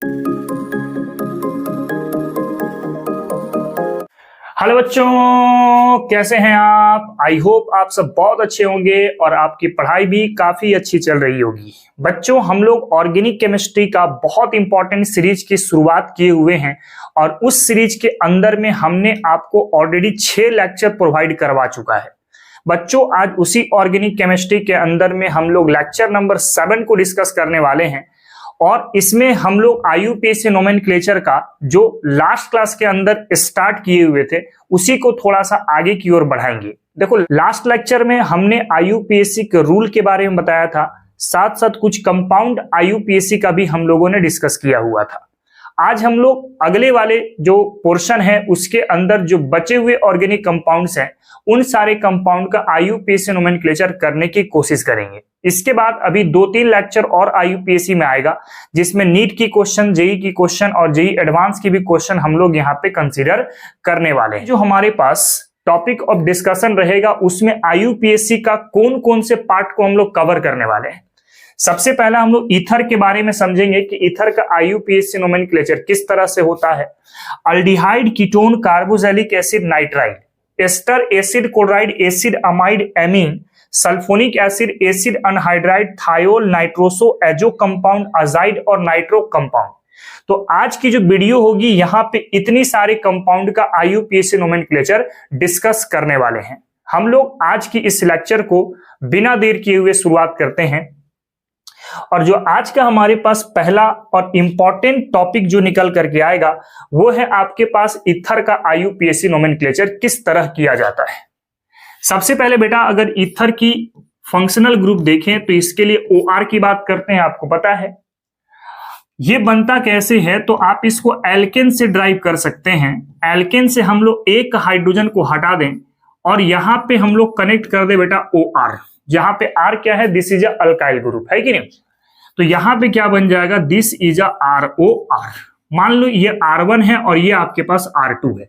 Hello बच्चों, कैसे हैं आप? आई होप आप सब बहुत अच्छे होंगे और आपकी पढ़ाई भी काफी अच्छी चल रही होगी। बच्चों, हम लोग ऑर्गेनिक केमिस्ट्री का बहुत इंपॉर्टेंट सीरीज की शुरुआत किए हुए हैं और उस सीरीज के अंदर में हमने आपको ऑलरेडी 6 लेक्चर प्रोवाइड करवा चुका है। बच्चों, आज उसी ऑर्गेनिक केमिस्ट्री के अंदर में हम लोग लेक्चर नंबर 7 को डिस्कस करने वाले हैं और इसमें हम लोग IUPAC नोमेनक्लेचर का जो लास्ट क्लास के अंदर स्टार्ट किए हुए थे उसी को थोड़ा सा आगे की ओर बढ़ाएंगे। देखो, लास्ट लेक्चर में हमने IUPAC के रूल के बारे में बताया था, साथ साथ कुछ कंपाउंड IUPAC का भी हम लोगों ने डिस्कस किया हुआ था। आज हम लोग अगले वाले जो पोर्शन है उसके अंदर जो बचे हुए ऑर्गेनिक कंपाउंड्स हैं उन सारे कंपाउंड का IUPAC नोमेनक्लेचर करने की कोशिश करेंगे। इसके बाद अभी 2-3 लेक्चर और IUPAC में आएगा जिसमें नीट की क्वेश्चन, जेई की क्वेश्चन और जेई एडवांस की भी क्वेश्चन हम लोग यहाँ पे कंसीडर करने वाले हैं। जो हमारे पास टॉपिक ऑफ डिस्कशन रहेगा उसमें IUPAC का कौन कौन से पार्ट को हम लोग कवर करने वाले हैं। सबसे पहला हम लोग ईथर के बारे में समझेंगे कि ईथर का IUPAC नोमेनक्लेचर किस तरह से होता है। Aldehyde, ketone, carboxylic acid, nitride, ester, acid chloride, acid amide, amine, sulphonic acid, acid anhydride, thiol, nitroso, azo compound, azide और नाइट्रो कंपाउंड। तो आज की जो वीडियो होगी यहाँ पे इतनी सारे कंपाउंड का IUPAC नोमेनक्लेचर डिस्कस करने वाले हैं। हम लोग आज की इस लेक्चर को बिना देर किए हुए शुरुआत करते हैं और जो आज का हमारे पास पहला और इंपॉर्टेंट टॉपिक जो निकल करके आएगा वो है आपके पास ईथर का IUPAC नोमेनक्लेचर किस तरह किया जाता है। सबसे पहले बेटा अगर ईथर की फंक्शनल ग्रुप देखें तो इसके लिए OR की बात करते हैं। आपको पता है ये बनता कैसे है, तो आप इसको एल्केन से ड्राइव कर सकते हैं। एल्केन से हम लोग एक हाइड्रोजन को हटा दें और यहां पे हम लोग कनेक्ट कर दे बेटा OR, जहां पे R क्या है, this is a alkyl group है कि नहीं। तो यहां पे क्या बन जाएगा, दिस इज अ ROR। मान लो ये R1 है और ये आपके पास R2 है।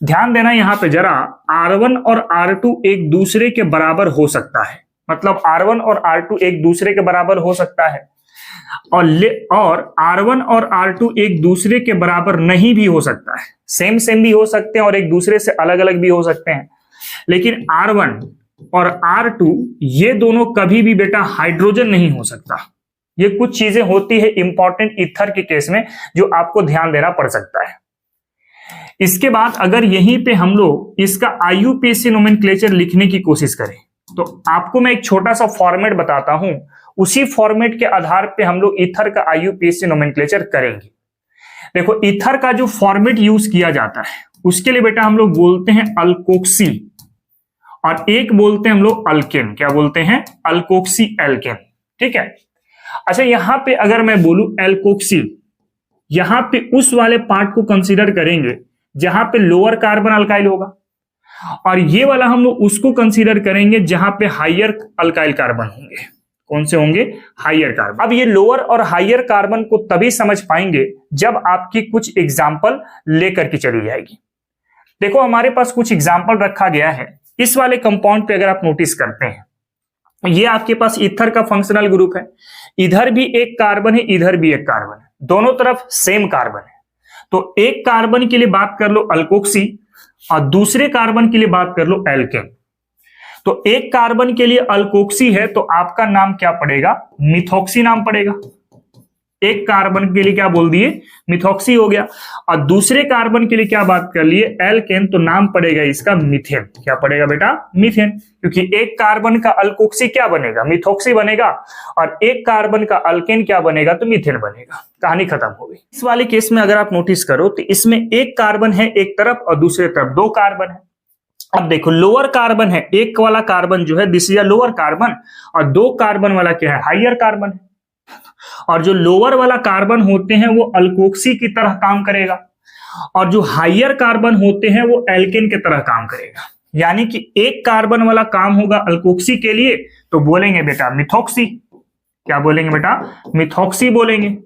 ध्यान देना यहां पे जरा, R1 और R2 एक दूसरे के बराबर हो सकता है, मतलब R1 और R2 एक दूसरे के बराबर हो सकता है और R1 और R2 एक दूसरे के बराबर नहीं भी हो सकता है। सेम सेम भी हो सकते हैं और एक दूसरे से अलग अलग भी हो सकते हैं। लेकिन R1 और R2 ये दोनों कभी भी बेटा हाइड्रोजन नहीं हो सकता। ये कुछ चीजें होती है इंपॉर्टेंट ईथर के केस में जो आपको ध्यान देना पड़ सकता है। इसके बाद अगर यहीं पे हम लोग इसका IUPAC नोमेनक्लेचर लिखने की कोशिश करें तो आपको मैं एक छोटा सा फॉर्मेट बताता हूं, उसी फॉर्मेट के आधार पे हम लोग ईथर का IUPAC नोमेनक्लेचर करेंगे। देखो, ईथर का जो फॉर्मेट यूज किया जाता है उसके लिए बेटा हम लोग बोलते हैं अल्कोक्सी और एक बोलते हैं हम लोग अल्केन। क्या बोलते हैं? Alkoxy alkane. ठीक है। अच्छा, यहां पे अगर मैं बोलूं एल्कोक्सी, यहां पे उस वाले पार्ट को कंसीडर करेंगे जहां पे लोअर कार्बन अल्काइल होगा और ये वाला हम लोग उसको कंसीडर करेंगे जहां पे हायर अल्काइल कार्बन होंगे। कौन से होंगे? Higher carbon. अब ये लोअर और हायर कार्बन को तभी समझ पाएंगे जब आपकी कुछ एग्जाम्पल लेकर के चली जाएगी। देखो, हमारे पास कुछ एग्जाम्पल रखा गया है। इस वाले कंपाउंड पे अगर आप नोटिस करते हैं, ये आपके पास ईथर का फंक्शनल ग्रुप है। इधर भी एक कार्बन है, इधर भी एक कार्बन है, दोनों तरफ सेम कार्बन है। तो एक कार्बन के लिए बात कर लो अल्कोक्सी और दूसरे कार्बन के लिए बात कर लो एल्केन। तो एक कार्बन के लिए अल्कोक्सी है तो आपका नाम क्या पड़ेगा? मिथॉक्सी नाम पड़ेगा। एक कार्बन के लिए क्या बोल दिए? मिथॉक्सी हो गया। और दूसरे कार्बन के लिए क्या बात कर लिए? एल्केन, तो नाम पड़ेगा इसका मीथेन। क्या पड़ेगा बेटा? मीथेन। क्योंकि एक कार्बन का अल्कोक्सी क्या बनेगा? मिथॉक्सी बनेगा और एक कार्बन का अल्केन क्या बनेगा? तो मीथेन बनेगा। कहानी खत्म हो गई। इस वाले केस में अगर आप नोटिस करो तो इसमें एक कार्बन है एक तरफ और दूसरे तरफ 2 कार्बन है। अब देखो, लोअर कार्बन है, एक वाला कार्बन जो है this is a lower carbon और 2 कार्बन वाला क्या है? हायर कार्बन है। और जो लोअर वाला कार्बन होते हैं वो अल्कोक्सी की तरह काम करेगा और जो हायर कार्बन होते हैं वो एल्केन की तरह काम करेगा। यानी कि एक कार्बन वाला काम होगा अल्कोक्सी के लिए तो बोलेंगे बेटा मिथॉक्सी। क्या बोलेंगे बेटा? मिथॉक्सी बोलेंगे।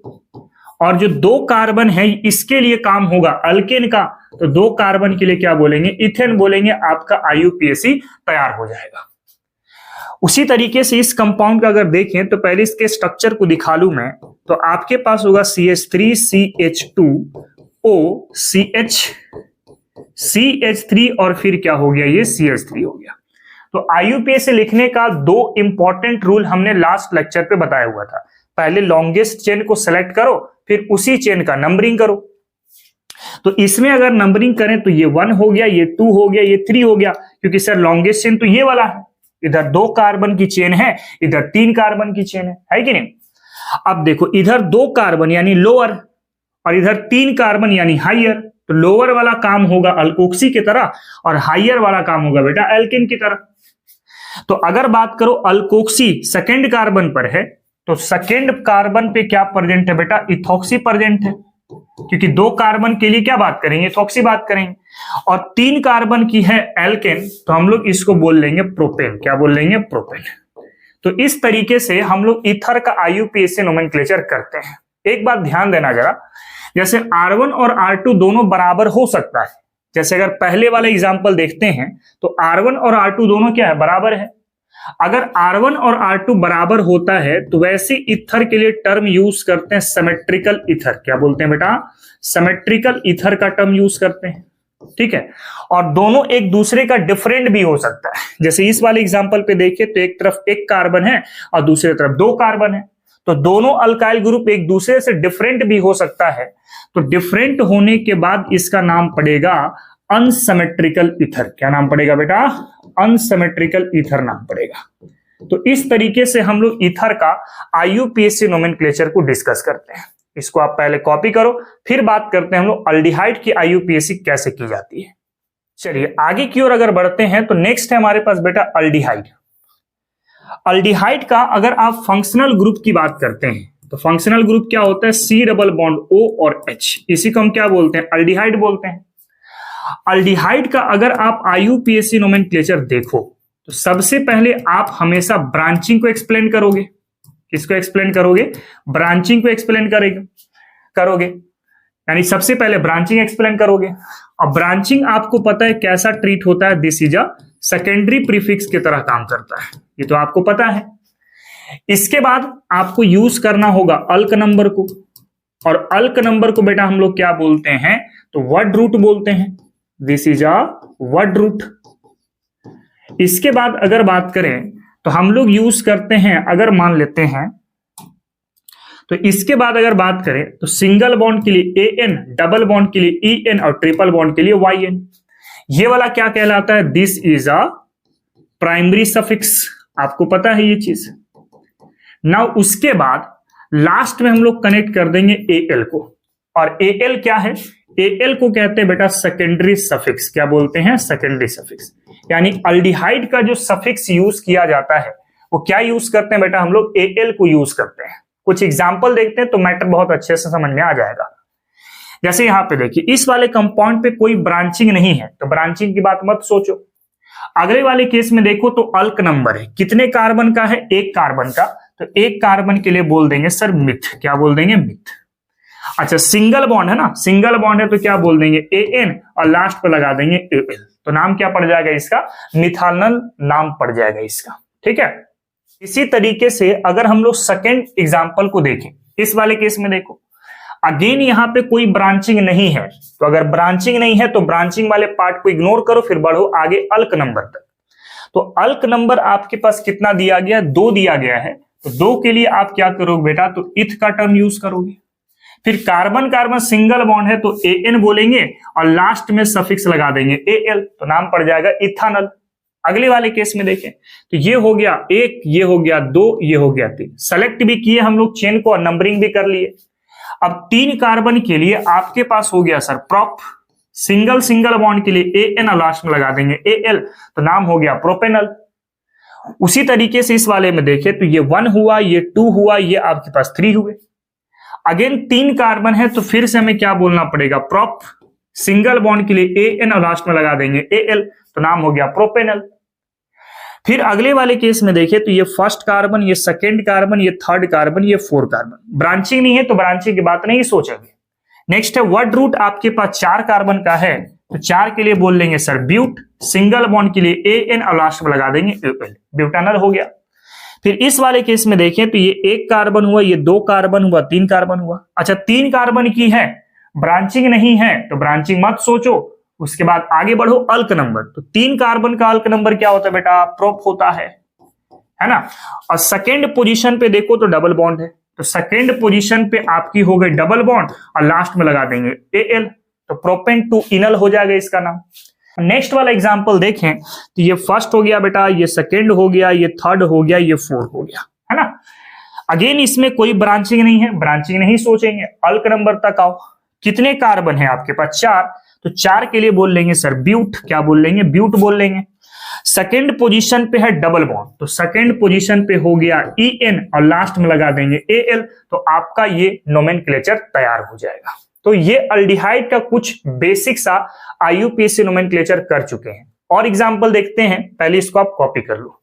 और जो 2 कार्बन है इसके लिए काम होगा अल्केन का, तो 2 कार्बन के लिए क्या बोलेंगे? इथेन बोलेंगे। आपका IUPAC तैयार हो जाएगा। उसी तरीके से इस कंपाउंड का अगर देखें तो पहले इसके स्ट्रक्चर को दिखा लूं मैं, तो आपके पास होगा CH3CH2O CH3 और फिर क्या हो गया, ये CH3 हो गया। तो IUPAC से लिखने का दो इंपॉर्टेंट रूल हमने लास्ट लेक्चर पे बताया हुआ था। पहले लॉन्गेस्ट चेन को सेलेक्ट करो, फिर उसी चेन का नंबरिंग करो। तो इसमें अगर नंबरिंग करें तो ये 1 हो गया, ये 2 हो गया, ये 3 हो गया, क्योंकि सर लॉन्गेस्ट चेन तो ये वाला है, इधर 2 कार्बन की चेन है, इधर 3 कार्बन की चेन है कि नहीं। अब देखो इधर 2 कार्बन यानी लोअर और इधर 3 कार्बन यानी हाइयर, तो लोअर वाला काम होगा अल्कोक्सी की तरह और हाइयर वाला काम होगा बेटा एल्केन की तरह। तो अगर बात करो अल्कोक्सी सेकेंड कार्बन पर है, तो सेकेंड कार्बन पे क्या प्रेजेंट है बेटा, इथॉक्सी प्रेजेंट है, क्योंकि 2 कार्बन के लिए क्या बात करेंगे, इथॉक्सी बात करेंगे। और 3 कार्बन की है एल्केन, तो हम लोग इसको बोल लेंगे प्रोपेन। क्या बोल लेंगे, प्रोपेन। तो इस तरीके से हम लोग ईथर का IUPAC से नोमेनक्लेचर करते हैं। एक बात ध्यान देना जरा, जैसे R1 और R2 दोनों बराबर हो सकता है, जैसे अगर पहले वाले एग्जांपल देखते हैं तो R1 और R2 दोनों क्या है, बराबर है। अगर R1 और R2 बराबर होता है तो वैसे ईथर के लिए टर्म यूज करते हैं सिमेट्रिकल ईथर। क्या बोलते हैं बेटा, सिमेट्रिकल ईथर का टर्म यूज करते हैं, ठीक है। और दोनों एक दूसरे का डिफरेंट भी हो सकता है, जैसे इस वाले एग्जांपल पे देखिए तो एक तरफ 1 कार्बन है और दूसरी तरफ 2 कार्बन है, तो दोनों अल्काइल ग्रुप एक दूसरे से डिफरेंट भी हो सकता है। तो डिफरेंट होने के बाद इसका नाम पड़ेगा अनसिमेट्रिकल ईथर। क्या नाम पड़ेगा बेटा, अनसिमेट्रिकल ईथर नाम पड़ेगा। तो इस तरीके से हम लोग ईथर का IUPAC नोमेनक्लेचर को डिस्कस करते हैं। इसको आप पहले कॉपी करो, फिर बात करते हैं हम लोग अल्डिहाइड की IUPAC कैसे की जाती है। चलिए आगे की ओर अगर बढ़ते हैं तो नेक्स्ट है हमारे पास बेटा अल्डिहाइड। अल्डिहाइड का अगर आप फंक्शनल ग्रुप की बात करते हैं तो फंक्शनल ग्रुप क्या होता है, C डबल बॉन्ड O और H, इसी को हम क्या बोलते हैं, अल्डिहाइड बोलते हैं। अल्डिहाइड का अगर आप IUPAC नोमेनक्लेचर देखो तो सबसे पहले आप हमेशा ब्रांचिंग को एक्सप्लेन करोगे। किसको एक्सप्लेन करोगे, ब्रांचिंग को एक्सप्लेन करोगे, यानी सबसे पहले ब्रांचिंग एक्सप्लेन करोगे। अब ब्रांचिंग आपको पता है कैसा ट्रीट होता है, this is a secondary prefix की तरह काम करता है, ये तो आपको पता है। इसके बाद आपको यूज करना होगा अल्क नंबर को, और अल्क नंबर को बेटा हम लोग क्या बोलते हैं, तो वर्ड रूट बोलते हैं, this is a word root. इसके बाद अगर बात करें तो हम लोग यूज करते हैं, अगर मान लेते हैं तो इसके बाद अगर बात करें तो सिंगल बॉन्ड के लिए AN, डबल बॉन्ड के लिए EN और ट्रिपल बॉन्ड के लिए YN। ये वाला क्या कहलाता है, this is a primary suffix, आपको पता है ये चीज। नाउ उसके बाद लास्ट में हम लोग कनेक्ट कर देंगे AL को, और AL क्या है, AL को कहते हैं बेटा सेकेंडरी सफिक्स। क्या बोलते हैं, सेकेंडरी सफिक्स। यानी अल्डिहाइड का जो सफिक्स यूज किया जाता है वो क्या यूज करते हैं बेटा, हम लोग AL को यूज करते हैं। कुछ एग्जाम्पल देखते हैं तो मैटर बहुत अच्छे से समझ में आ जाएगा। जैसे यहां पे देखिए इस वाले कंपाउंड पे कोई ब्रांचिंग नहीं है, तो ब्रांचिंग की बात मत सोचो। अगले वाले केस में देखो तो अल्क नंबर है, कितने कार्बन का है, 1 कार्बन का, तो 1 कार्बन के लिए बोल देंगे सर मिथ। क्या बोल देंगे, मिथ। अच्छा सिंगल बॉन्ड है ना, सिंगल बॉन्ड है तो क्या बोल देंगे AN और लास्ट पे लगा देंगे AL, तो नाम क्या पड़ जाएगा इसका, मिथानल नाम पड़ जाएगा इसका, ठीक है। इसी तरीके से अगर हम लोग सेकेंड एग्जांपल को देखें, इस वाले केस में देखो अगेन यहां पे कोई ब्रांचिंग नहीं है, तो अगर ब्रांचिंग नहीं है तो ब्रांचिंग वाले पार्ट को इग्नोर करो, फिर बढ़ो आगे अल्क नंबर तक। तो अल्क नंबर आपके पास कितना दिया गया, 2 दिया गया है, तो 2 के लिए आप क्या करोगे बेटा, तो इथ का टर्म यूज करोगे। फिर कार्बन कार्बन सिंगल बॉन्ड है तो AN बोलेंगे और लास्ट में सफिक्स लगा देंगे AL, तो नाम पड़ जाएगा इथानल। अगले वाले केस में देखें तो ये हो गया 1, ये हो गया 2, ये हो गया 3। सेलेक्ट भी किए हम लोग चेन को और नंबरिंग भी कर लिए। अब 3 कार्बन के लिए आपके पास हो गया सर प्रोप, सिंगल बॉन्ड के लिए AN और लास्ट में लगा देंगे AL, तो नाम हो गया प्रोपेनल। उसी तरीके से इस वाले में देखें तो ये 1 हुआ, ये 2 हुआ, ये आपके पास 3 हुए। अगेन 3 कार्बन है तो फिर से हमें क्या बोलना पड़ेगा, प्रोप, सिंगल बॉन्ड के लिए AN और लास्ट में लगा देंगे AL, तो नाम हो गया प्रोपेनल। फिर अगले वाले केस में देखें तो ये फर्स्ट कार्बन, ये सेकेंड कार्बन, ये थर्ड कार्बन, ये 4 कार्बन। ब्रांचिंग नहीं है तो ब्रांचिंग की बात नहीं सोचेंगे। नेक्स्ट है वर्ड रूट, आपके पास 4 कार्बन का है तो 4 के लिए बोल लेंगे सर ब्यूट, सिंगल बॉन्ड के लिए AN और लास्ट में लगा देंगे AL, ब्यूटानल हो गया। फिर इस वाले केस में देखें तो ये 1 कार्बन हुआ, ये 2 कार्बन हुआ, 3 कार्बन हुआ। अच्छा 3 कार्बन की है, ब्रांचिंग नहीं है तो ब्रांचिंग मत सोचो, उसके बाद आगे बढ़ो अल्क नंबर। तो 3 कार्बन का अल्क नंबर क्या होता है बेटा, प्रोप होता है ना। और सेकेंड पोजीशन पे देखो तो डबल बॉन्ड है, तो सेकेंड पोजीशन पे आपकी हो गई डबल बॉन्ड और लास्ट में लगा देंगे AL, तो प्रोपेन टू इनल हो जाएगा इसका नाम। नेक्स्ट वाला एग्जांपल देखें तो ये फर्स्ट हो गया बेटा, ये सेकेंड हो गया, ये थर्ड हो गया, ये फोर्थ हो गया, है ना। अगेन इसमें कोई ब्रांचिंग नहीं है, ब्रांचिंग नहीं सोचेंगे, अल्क नंबर तक आओ। कितने कार्बन है आपके पास, 4, तो 4 के लिए बोल लेंगे सर ब्यूट, क्या बोल लेंगे, ब्यूट बोल लेंगे। सेकेंड पोजीशन पे है डबल बॉन्ड, तो सेकेंड पोजीशन पे हो गया EN और लास्ट में लगा देंगे AL, तो आपका ये नोमेनक्लेचर तैयार हो जाएगा। तो ये अल्डिहाइड का कुछ बेसिक सा IUPAC नोमेनक्लेचर कर चुके हैं। और एग्जांपल देखते हैं, पहले इसको आप कॉपी कर लो।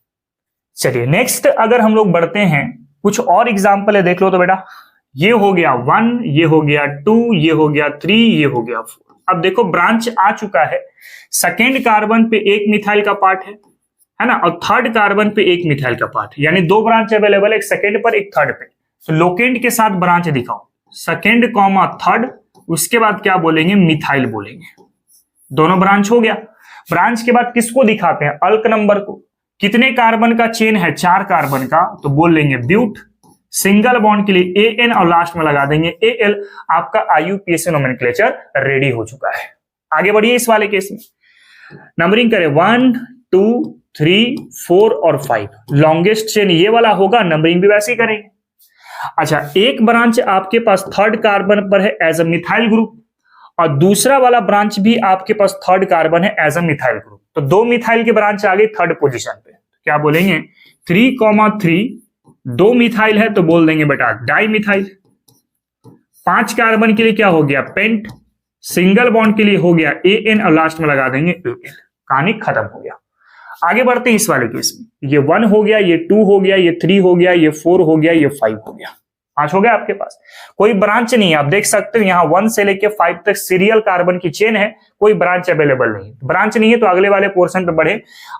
चलिए नेक्स्ट अगर हम लोग बढ़ते हैं, कुछ और एग्जांपल है देख लो तो बेटा, ये हो गया 1, ये हो गया 2, ये हो गया 3, ये हो गया 4। अब देखो ब्रांच आ चुका है, सेकेंड कार्बन पे एक मिथाइल का पार्ट है ना, और थर्ड कार्बन पे एक मिथाइल का पार्ट, यानी 2 ब्रांच अवेलेबल है, एक सेकेंड पर एक थर्ड पे। तो लोकेंट के साथ ब्रांच दिखाओ, सेकेंड कॉमा थर्ड, उसके बाद क्या बोलेंगे, मिथाइल बोलेंगे, दोनों ब्रांच हो गया। ब्रांच के बाद किसको दिखाते हैं, अल्क नंबर को। कितने कार्बन का चेन है, 4 कार्बन का, तो बोल लेंगे ब्यूट, सिंगल बॉन्ड के लिए AN और लास्ट में लगा देंगे AL, आपका IUPAC नोमेनक्लेचर रेडी हो चुका है। आगे बढ़िए इस वाले केस में, नंबरिंग करें 1, 2, 3, 4 और 5। लॉन्गेस्ट चेन ये वाला होगा, नंबरिंग भी वैसे ही करेंगे। अच्छा एक ब्रांच आपके पास थर्ड कार्बन पर है एज अ मिथाइल ग्रुप, और दूसरा वाला ब्रांच भी आपके पास थर्ड कार्बन है एज अ मिथाइल ग्रुप। तो 2 मिथाइल की ब्रांच आ गई थर्ड पोजीशन पे, क्या बोलेंगे 3,3, 2 मिथाइल है तो बोल देंगे बेटा डाई मिथाइल। 5 कार्बन के लिए क्या हो गया, पेंट, सिंगल बॉन्ड के लिए हो गया AN और लास्ट में लगा देंगे AL। कहानी खत्म हो गया। आगे बढ़ते हैं इस वाले केस में, ये 1 हो गया, ये 2 हो गया, ये 3 हो गया, ये 4 हो गया, ये 5 हो गया, 5 हो गया आपके पास। कोई ब्रांच नहीं है, आप देख सकते हो यहाँ 1 से लेके 5 तक सीरियल कार्बन की चेन है, कोई ब्रांच अवेलेबल नहीं। ब्रांच नहीं है तो अगले वाले पोर्शन पे बढ़े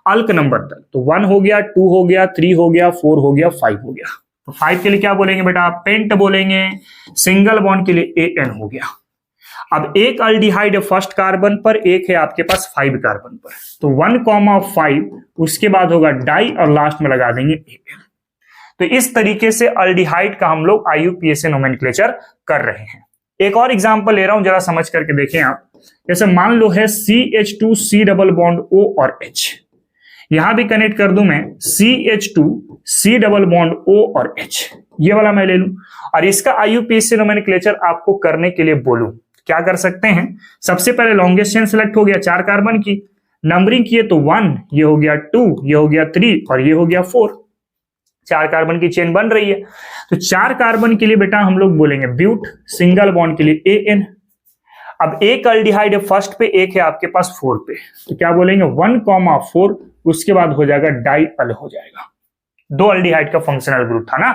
अल्क नंबर तक, तो 1 हो गया, 2 हो गया, 3 हो गया, 4 हो गया, 5 हो गया। तो 5 के लिए क्या बोलेंगे बेटा, पेंट बोलेंगे, सिंगल बॉन्ड के लिए AN हो गया। अब एक अल्डिहाइड है फर्स्ट कार्बन पर, एक है आपके पास 5 कार्बन पर, तो 1,5, उसके बाद होगा डाई और लास्ट में लगा देंगे AL। तो इस तरीके से अल्डिहाइड का हम लोग IUPAC नोमेनक्लेचर कर रहे हैं। एक और एग्जांपल ले रहा हूं, जरा समझ करके देखें आप। जैसे मान लो है CH2 C double bond O और H, यहां भी कनेक्ट कर दूं मैं CH2 C double bond O और H, ये वाला मैं ले लूं और इसका IUPAC नोमेनक्लेचर आपको करने के लिए बोलूं, क्या कर सकते हैं। सबसे पहले लॉन्गेस्ट चेन सिलेक्ट हो गया 4 कार्बन की, नंबरिंग किए तो 1, ये हो गया 2, ये हो गया 3 और ये हो गया 4। 4 कार्बन की चेन बन रही है, तो 4 कार्बन के लिए बेटा हम लोग बोलेंगे ब्यूट, सिंगल बॉन्ड के लिए AN। अब एक अल्डिहाइड है फर्स्ट पे, एक है आपके पास 4 पे, तो क्या बोलेंगे 1,4, उसके बाद हो जाएगा डाई अल हो जाएगा। 2 अल्डिहाइड का फंक्शनल ग्रुप था ना।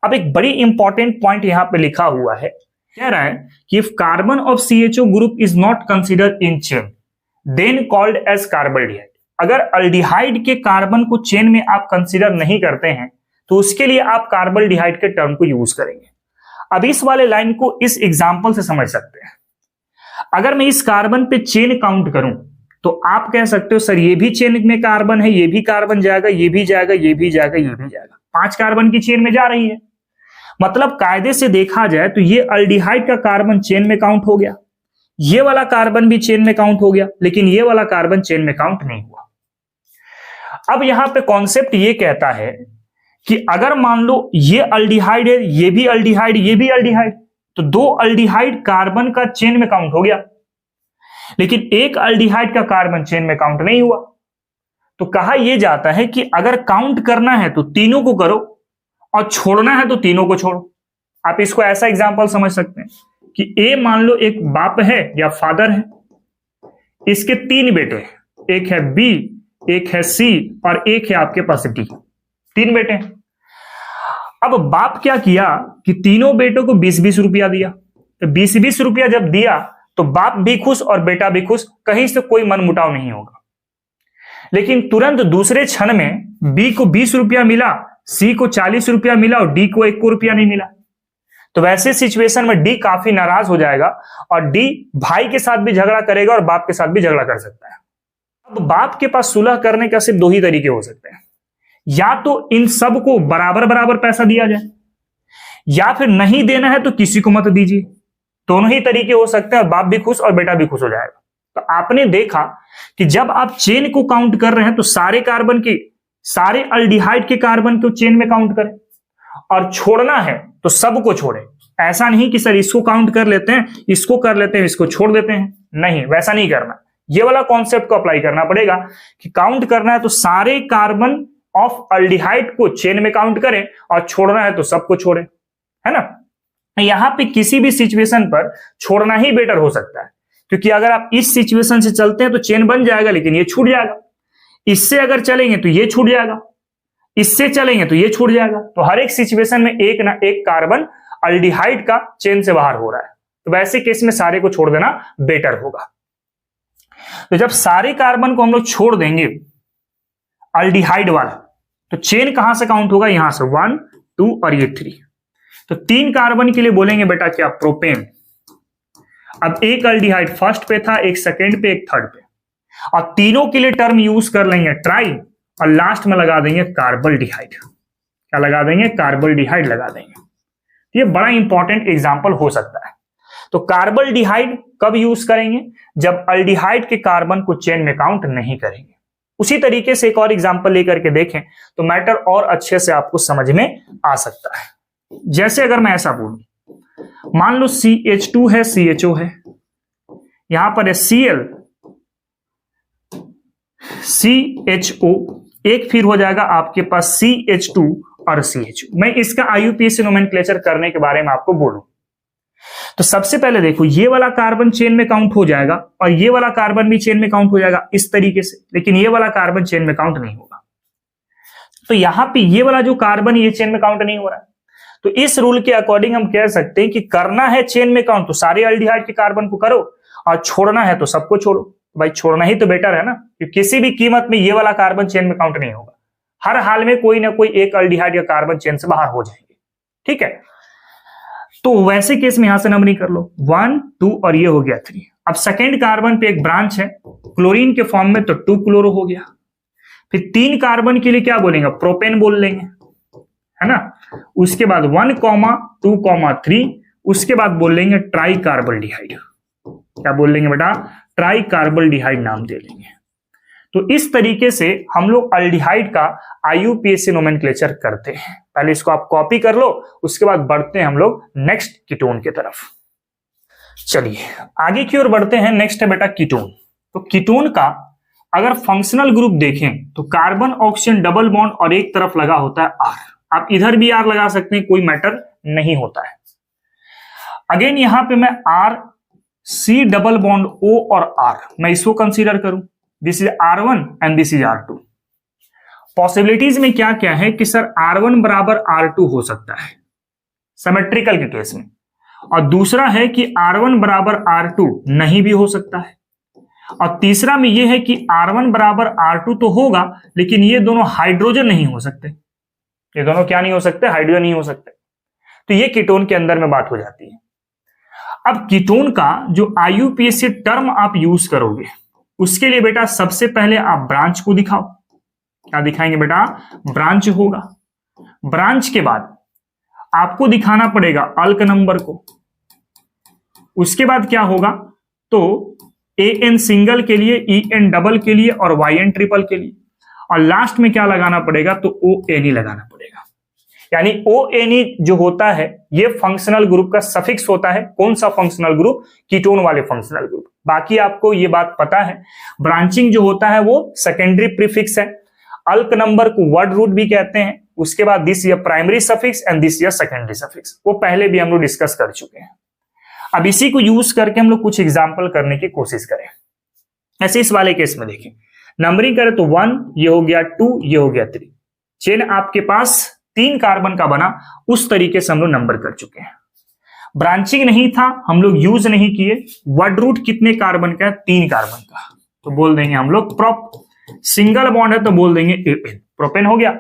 अब एक बड़ी इंपॉर्टेंट पॉइंट यहां पे लिखा हुआ है, कह रहा है कि if carbon of CHO group is not considered in chain then called as carbaldehyde. अगर अल्डिहाइड के कार्बन को चेन में आप कंसिडर नहीं करते हैं तो उसके लिए आप कार्बल्डिहाइड के टर्म को यूज करेंगे। अब इस वाले लाइन को इस एग्जांपल से समझ सकते हैं। अगर मैं इस कार्बन पे चेन काउंट करूं तो आप कह सकते हो सर ये भी चेन में कार्बन है, ये भी कार्बन जाएगा, ये भी जाएगा, ये भी जाएगा, ये भी जाएगा, 5 कार्बन की चेन में जा रही है। मतलब कायदे से देखा जाए तो ये अल्डिहाइड का कार्बन चेन में काउंट हो गया, ये वाला कार्बन भी चेन में काउंट हो गया, लेकिन ये वाला कार्बन चेन में काउंट नहीं हुआ। अब यहां पे कॉन्सेप्ट ये कहता है कि अगर मान लो ये अल्डिहाइड है, ये भी अल्डिहाइड, ये भी अल्डिहाइड, तो 2 अल्डिहाइड कार्बन का चेन में काउंट हो गया, लेकिन एक अल्डिहाइड का कार्बन चेन में काउंट नहीं हुआ। तो कहा यह जाता है कि अगर काउंट करना है तो तीनों को करो और छोड़ना है तो तीनों को छोड़ो। आप इसको ऐसा एग्जांपल समझ सकते हैं कि ए मान लो एक बाप है या फादर है, इसके 3 बेटे हैं, एक है बी, एक है सी और एक है आपके पास डी, 3 बेटे हैं। अब बाप क्या किया कि तीनों बेटों को 20-20 रुपया दिया, तो 20-20 रुपया जब दिया तो बाप भी खुश और बेटा भी खुश, कहीं से कोई मनमुटाव नहीं होगा। लेकिन तुरंत दूसरे क्षण में बी को 20 रुपया मिला, सी को 40 रुपया मिला और डी को 1 रुपया नहीं मिला, तो वैसे सिचुएशन में डी काफी नाराज हो जाएगा और डी भाई के साथ भी झगड़ा करेगा और बाप के साथ भी झगड़ा कर सकता है। अब बाप के पास सुलह करने का सिर्फ 2 ही तरीके हो सकते हैं, या तो इन सब को बराबर बराबर पैसा दिया जाए, या फिर नहीं देना है तो किसी को मत दीजिए। दोनों ही तरीके हो सकते हैं और बाप भी खुश और बेटा भी खुश हो जाएगा। तो आपने देखा कि जब आप चेन को काउंट कर रहे हैं तो सारे कार्बन के, सारे अल्डिहाइड के कार्बन को चेन में काउंट करें, और छोड़ना है तो सबको छोड़े। ऐसा नहीं कि सर इसको काउंट कर लेते हैं, इसको कर लेते हैं, इसको छोड़ देते हैं, नहीं, वैसा नहीं करना। ये वाला कॉन्सेप्ट को अप्लाई करना पड़ेगा कि काउंट करना है तो सारे कार्बन ऑफ अल्डिहाइड को चेन में काउंट करें और छोड़ना है तो सबको छोड़े, है ना। यहां पे किसी भी सिचुएशन पर छोड़ना ही बेटर हो सकता है, क्योंकि अगर आप इस सिचुएशन से चलते हैं तो चेन बन जाएगा लेकिन ये छूट जाएगा, इससे अगर चलेंगे तो ये छूट जाएगा, इससे चलेंगे तो ये छूट जाएगा। तो हर एक सिचुएशन में एक ना एक कार्बन अल्डिहाइड का चेन से बाहर हो रहा है, तो वैसे केस में सारे को छोड़ देना बेटर होगा। तो जब सारे कार्बन को हम लोग छोड़ देंगे अल्डिहाइड वाला, तो चेन कहां से काउंट होगा, यहां से 1 2 और ये 3। तो 3 कार्बन के लिए बोलेंगे बेटा क्या, प्रोपेन। अब एक अल्डिहाइड फर्स्ट पे था, एक सेकेंड पे, एक थर्ड पे, और तीनों के लिए टर्म यूज कर लेंगे ट्राई, और लास्ट में लगा देंगे कार्बल्डिहाइड। क्या लगा देंगे, कार्बल्डिहाइड लगा देंगे। ये बड़ा इंपॉर्टेंट एग्जांपल हो सकता है। तो कार्बल्डिहाइड कब यूज करेंगे, जब अल्डिहाइड के कार्बन को चेन में काउंट नहीं करेंगे। उसी तरीके से एक और एग्जांपल लेकर के देखें तो मैटर और अच्छे से आपको समझ में आ सकता है। जैसे अगर मैं ऐसा बोलूं, मान लो CH2 है, CHO है, यहां पर है Cl CHO, एक फिर हो जाएगा आपके पास CH2 और CHO। मैं इसका IUPAC नोमेनक्लेचर करने के बारे में आपको बोलूं तो सबसे पहले देखो, ये वाला कार्बन चेन में काउंट हो जाएगा और ये वाला कार्बन भी चेन में काउंट हो जाएगा इस तरीके से, लेकिन ये वाला कार्बन चेन में काउंट नहीं होगा। तो यहां पे ये वाला जो कार्बन ये चेन में काउंट नहीं हो रहा है, तो इस रूल के अकॉर्डिंग हम कह सकते हैं कि करना है चेन में काउंट तो सारे अल्डिहाइड के कार्बन को करो, और छोड़ना है तो सबको छोड़ो। भाई छोड़ना ही तो बेटर है ना, क्योंकि किसी भी कीमत में ये वाला कार्बन चेन में काउंट नहीं होगा। हर हाल में कोई ना कोई एक अल्डिहाइड या कार्बन चेन से बाहर हो जाएंगे, ठीक है। तो वैसे केस में यहां से नंबरिंग कर लो 1 2 और ये हो गया 3। अब सेकेंड कार्बन पे एक ब्रांच है क्लोरीन के फॉर्म में, तो 2 क्लोरो हो गया। फिर 3 कार्बन के लिए क्या बोलेंगे, प्रोपेन बोल लेंगे, है ना। उसके बाद 1 2 3, उसके बाद बोल लेंगे ट्राई कार्बल्डिहाइड। क्या बोल लेंगे बेटा, ट्राई कार्बल्डिहाइड नाम दे लेंगे। तो इस तरीके से हम लोग अल्डिहाइड का IUPAC नोमेनक्लेचर करते हैं। पहले इसको आप कॉपी कर लो, उसके बाद बढ़ते हैं हम लोग नेक्स्ट कीटोन की तरफ। चलिए आगे की ओर बढ़ते हैं। नेक्स्ट है बेटा कीटोन। तो कीटोन का अगर फंक्शनल ग्रुप देखें तो कार्बन ऑक्सीजन डबल बॉन्ड और एक तरफ लगा होता है R। आप इधर भी R लगा सकते हैं, कोई मैटर नहीं होता है। अगेन यहां पे मैं R C double bond O और R, मैं इसको कंसीडर करूं, this is R1 and this is R2। Possibilities में क्या क्या है कि सर R1 बराबर R2 हो सकता है सिमेट्रिकल के केस में, और दूसरा है कि R1 बराबर R2 नहीं भी हो सकता है, और तीसरा में यह है कि R1 बराबर R2 तो होगा लेकिन ये दोनों हाइड्रोजन नहीं हो सकते। ये दोनों क्या नहीं हो सकते, हाइड्रोजन नहीं हो सकते। तो ये कीटोन के अंदर में बात हो जाती है। अब कीटोन का जो IUPAC टर्म आप यूज करोगे उसके लिए बेटा सबसे पहले आप ब्रांच को दिखाओ। क्या दिखाएंगे बेटा, ब्रांच होगा। ब्रांच के बाद आपको दिखाना पड़ेगा अल्क नंबर को। उसके बाद क्या होगा, तो AN सिंगल के लिए, EN डबल के लिए और YN ट्रिपल के लिए, और लास्ट में क्या लगाना पड़ेगा, तो ONE लगाना पड़ेगा। यानी ONE जो होता है ये फंक्शनल ग्रुप का सफिक्स होता है। कौन सा फंक्शनल ग्रुप, कीटोन वाले फंक्शनल ग्रुप। बाकी आपको ये बात पता है, ब्रांचिंग जो होता है वो सेकेंडरी प्रीफिक्स है। अल्क नंबर को वर्ड रूट भी कहते हैं। उसके बाद दिस या प्राइमरी सफिक्स एंड दिस या सेकेंडरी सफिक्स, वो पहले भी हम लोग डिस्कस कर चुके हैं। अब इसी को यूज करके हम लोग कुछ एग्जाम्पल करने की कोशिश करें। ऐसे इस वाले केस में देखिए, नंबरिंग करें तो 1 ये हो गया, 2 ये हो गया, 3। चेन आपके पास 3 कार्बन का बना, उस तरीके से हम लोग नंबर कर चुके हैं। ब्रांचिंग नहीं था, हम लोग यूज नहीं किए। वर्ड रूट कितने कार्बन का है? 3 कार्बन का, तो बोल देंगे हम लोग प्रोप। सिंगल बॉन्ड है तो बोल देंगे एपेन, प्रोपेन हो गया।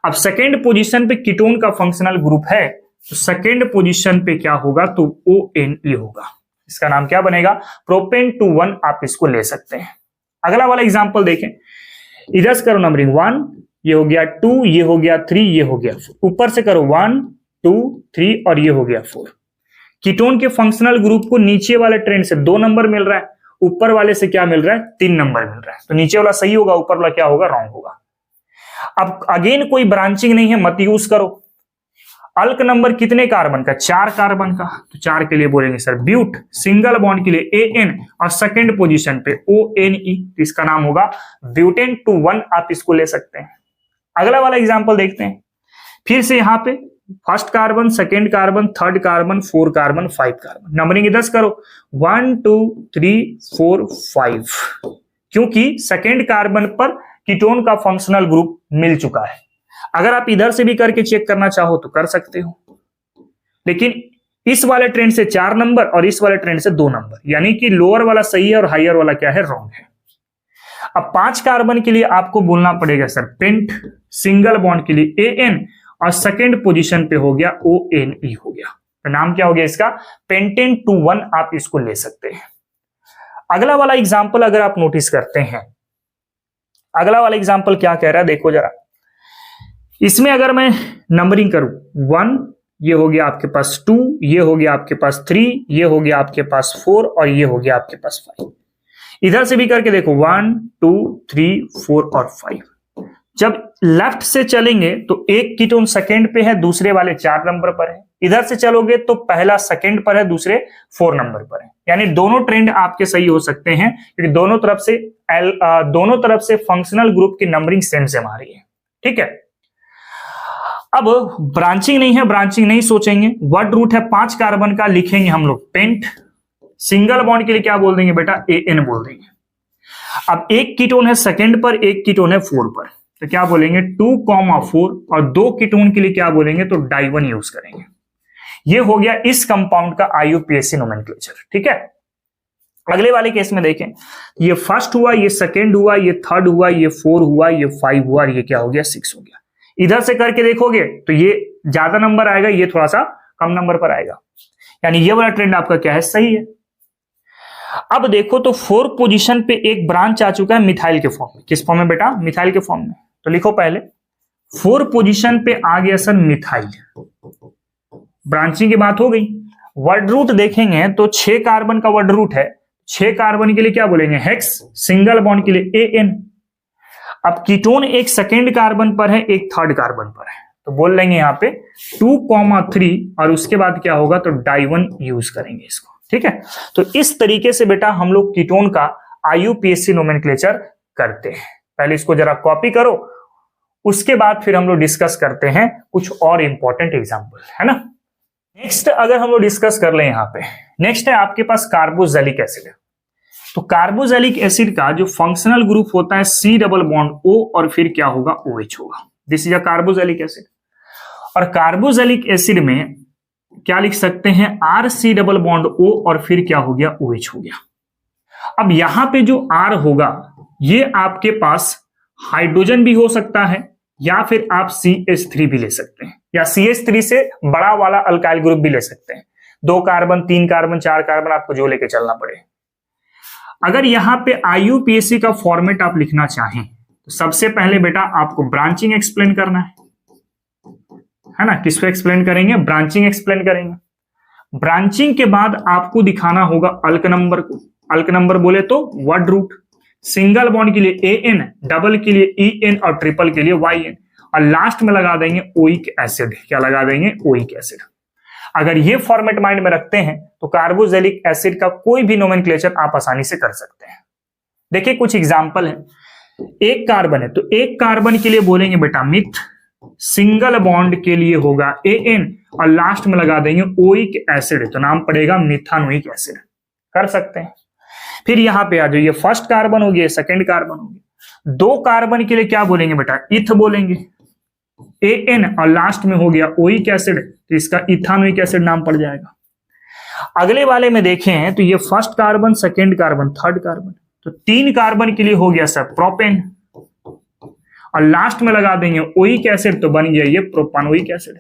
अब सेकेंड पोजीशन पे कीटोन का फंक्शनल ग्रुप है, तो सेकेंड पोजीशन पे क्या होगा? तो ONE होगा। इसका नाम क्या बनेगा? प्रोपेन 2,1 आप इसको ले सकते हैं। अगला वाला एग्जांपल देखें, इधर से करो नंबरिंग 1, ये हो गया 2, ये हो गया 3, ये हो गया 4। ऊपर से करो 1 2 3 और ये हो गया 4। कीटोन के फंक्शनल ग्रुप को नीचे वाले ट्रेंड से 2 नंबर मिल रहा है, ऊपर वाले से क्या मिल रहा है? 3 नंबर मिल रहा है। तो नीचे वाला सही होगा, ऊपर वाला क्या होगा? रॉन्ग होगा। अब अगेन कोई ब्रांचिंग नहीं है, मत यूज करो। अल्क नंबर कितने कार्बन का? 4 कार्बन का, तो 4 के लिए बोलेंगे सर ब्यूट। सिंगल बॉन्ड के लिए AN और सेकेंड पोजीशन पे ONE, तो इसका नाम होगा ब्यूटेन 2,1, आप इसको ले सकते हैं। अगला वाला एग्जांपल देखते हैं। फिर से यहां पे first carbon, second carbon, third carbon, 4 carbon, 5 carbon. Numbering 10 करो 1 2 3 4 5, क्योंकि सेकेंड कार्बन पर कीटोन का फंक्शनल ग्रुप मिल चुका है। अगर आप इधर से भी करके चेक करना चाहो तो कर सकते हो, लेकिन इस वाले ट्रेंड से 4 नंबर और इस वाले ट्रेंड से 2 नंबर, यानी कि लोअर वाला सही है और हायर वाला क्या है? रॉन्ग है। अब 5 कार्बन के लिए आपको बोलना पड़ेगा सर पेंट। सिंगल बॉन्ड के लिए AN और सेकेंड पोजीशन पे हो गया ONE हो गया, तो नाम क्या हो गया इसका? पेंटेन 2,1, आप इसको ले सकते हैं। अगला वाला एग्जाम्पल अगर आप नोटिस करते हैं, अगला वाला एग्जाम्पल क्या कह रहा है देखो जरा। इसमें अगर मैं नंबरिंग करूं 1, ये हो गया आपके पास 2, ये हो गया आपके पास 3, ये हो गया आपके पास 4 और ये हो गया आपके पास 5। इधर से भी करके देखो 1 2 3 4 और 5। जब लेफ्ट से चलेंगे तो एक कीटोन सेकेंड पे है, दूसरे वाले 4 नंबर पर है। इधर से चलोगे तो पहला सेकेंड पर है, दूसरे 4 नंबर पर है। यानी दोनों ट्रेंड आपके सही हो सकते हैं, क्योंकि दोनों तरफ से फंक्शनल ग्रुप की नंबरिंग सेम सेम आ रही है। ठीक है। अब ब्रांचिंग नहीं है, ब्रांचिंग नहीं सोचेंगे। वर्ड रूट है 5 कार्बन का, लिखेंगे हम लोग पेंट। सिंगल बॉन्ड के लिए क्या बोल देंगे बेटा? AN बोल देंगे। अब एक कीटोन है सेकेंड पर, एक कीटोन है 4 पर, तो क्या बोलेंगे? 2,4। और 2 कीटोन के लिए क्या बोलेंगे? तो डाइवन यूज करेंगे। ये हो गया इस कंपाउंड का IUPAC नोमेनक्लेचर। ठीक है। अगले वाले केस में देखें, ये फर्स्ट हुआ, ये सेकेंड हुआ, ये थर्ड हुआ, ये 4 हुआ, ये 5 हुआ और ये क्या हो गया? 6 हो गया। इधर से करके देखोगे तो ये ज्यादा नंबर आएगा, ये थोड़ा सा कम नंबर पर आएगा, यानी ये वाला ट्रेंड आपका क्या है? सही है। अब देखो तो 4 पोजीशन पे एक ब्रांच आ चुका है मिथाइल के फॉर्म में। किस फॉर्म में बेटा? मिथाइल के फॉर्म में। तो लिखो पहले 4 पोजीशन पे आ गया सर मिथाइल। ब्रांचिंग की बात हो गई। वर्ड रूट देखेंगे तो 6 कार्बन का वर्ड रूट है। 6 कार्बन के लिए क्या बोलेंगे? हेक्स। सिंगल बॉन्ड के लिए AN। अब कीटोन एक सेकेंड कार्बन पर है, एक थर्ड कार्बन पर है, तो बोल लेंगे यहाँ पे 2,3 और उसके बाद क्या होगा? तो डाइवन यूज करेंगे इसको। ठीक है। तो इस तरीके से बेटा हम लोग कीटोन का IUPAC नोमेनक्लेचर करते हैं। पहले इसको जरा कॉपी करो, उसके बाद फिर हम लोग डिस्कस करते हैं कुछ और इंपॉर्टेंट एग्जांपल, है ना। नेक्स्ट अगर हम लोग डिस्कस कर ले, यहाँ पे नेक्स्ट है आपके पास कार्बोक्सिलिक एसिड। तो कार्बोक्सिलिक एसिड का जो फंक्शनल ग्रुप होता है C डबल बॉन्ड O और फिर क्या होगा? OH होगा। This is a carboxylic acid. और कार्बोक्सिलिक एसिड में क्या लिख सकते हैं? RC डबल बॉन्ड O और फिर क्या हो गया? OH हो गया। अब यहां पे जो R होगा ये आपके पास हाइड्रोजन भी हो सकता है, या फिर आप CH3 भी ले सकते हैं, या CH3 से बड़ा वाला अल्काइल ग्रुप भी ले सकते हैं। 2 कार्बन, 3 कार्बन, 4 कार्बन, आपको जो लेके चलना पड़े। अगर यहां पे IUPAC का फॉर्मेट आप लिखना चाहें तो सबसे पहले बेटा आपको ब्रांचिंग एक्सप्लेन करना है ना। किसको एक्सप्लेन करेंगे? ब्रांचिंग एक्सप्लेन करेंगे। ब्रांचिंग के बाद आपको दिखाना होगा अल्क नंबर को। अल्क नंबर बोले तो वर्ड रूट। सिंगल बॉन्ड के लिए AN, डबल के लिए EN और ट्रिपल के लिए YN, और लास्ट में लगा देंगे ओइक एसिड। क्या लगा देंगे? Oic acid. अगर ये फॉर्मेट माइंड में रखते हैं तो कार्बोक्सिलिक एसिड का कोई भी नोमेनक्लेचर आप आसानी से कर सकते हैं। देखिए कुछ एग्जांपल है। एक कार्बन है तो एक कार्बन के लिए बोलेंगे बेटा मिथ। सिंगल बॉन्ड के लिए होगा AN और लास्ट में लगा देंगे ओइक एसिड, तो नाम पड़ेगा मिथानोइक एसिड। कर सकते हैं। फिर यहां पे आ जाइए, फर्स्ट कार्बन हो गया, सेकेंड कार्बन हो गया। 2 कार्बन के लिए क्या बोलेंगे बेटा? इथ बोलेंगे। AN और लास्ट में हो गया ओइक एसिड, तो इसका इथानोइक एसिड नाम पड़ जाएगा। अगले वाले में देखें तो ये first carbon, second carbon, third carbon, तो 3 कार्बन के लिए हो गया सर प्रोपेन, और लास्ट में लगा देंगे ओइक एसिड, तो बन गया ये प्रोपानोइक एसिड।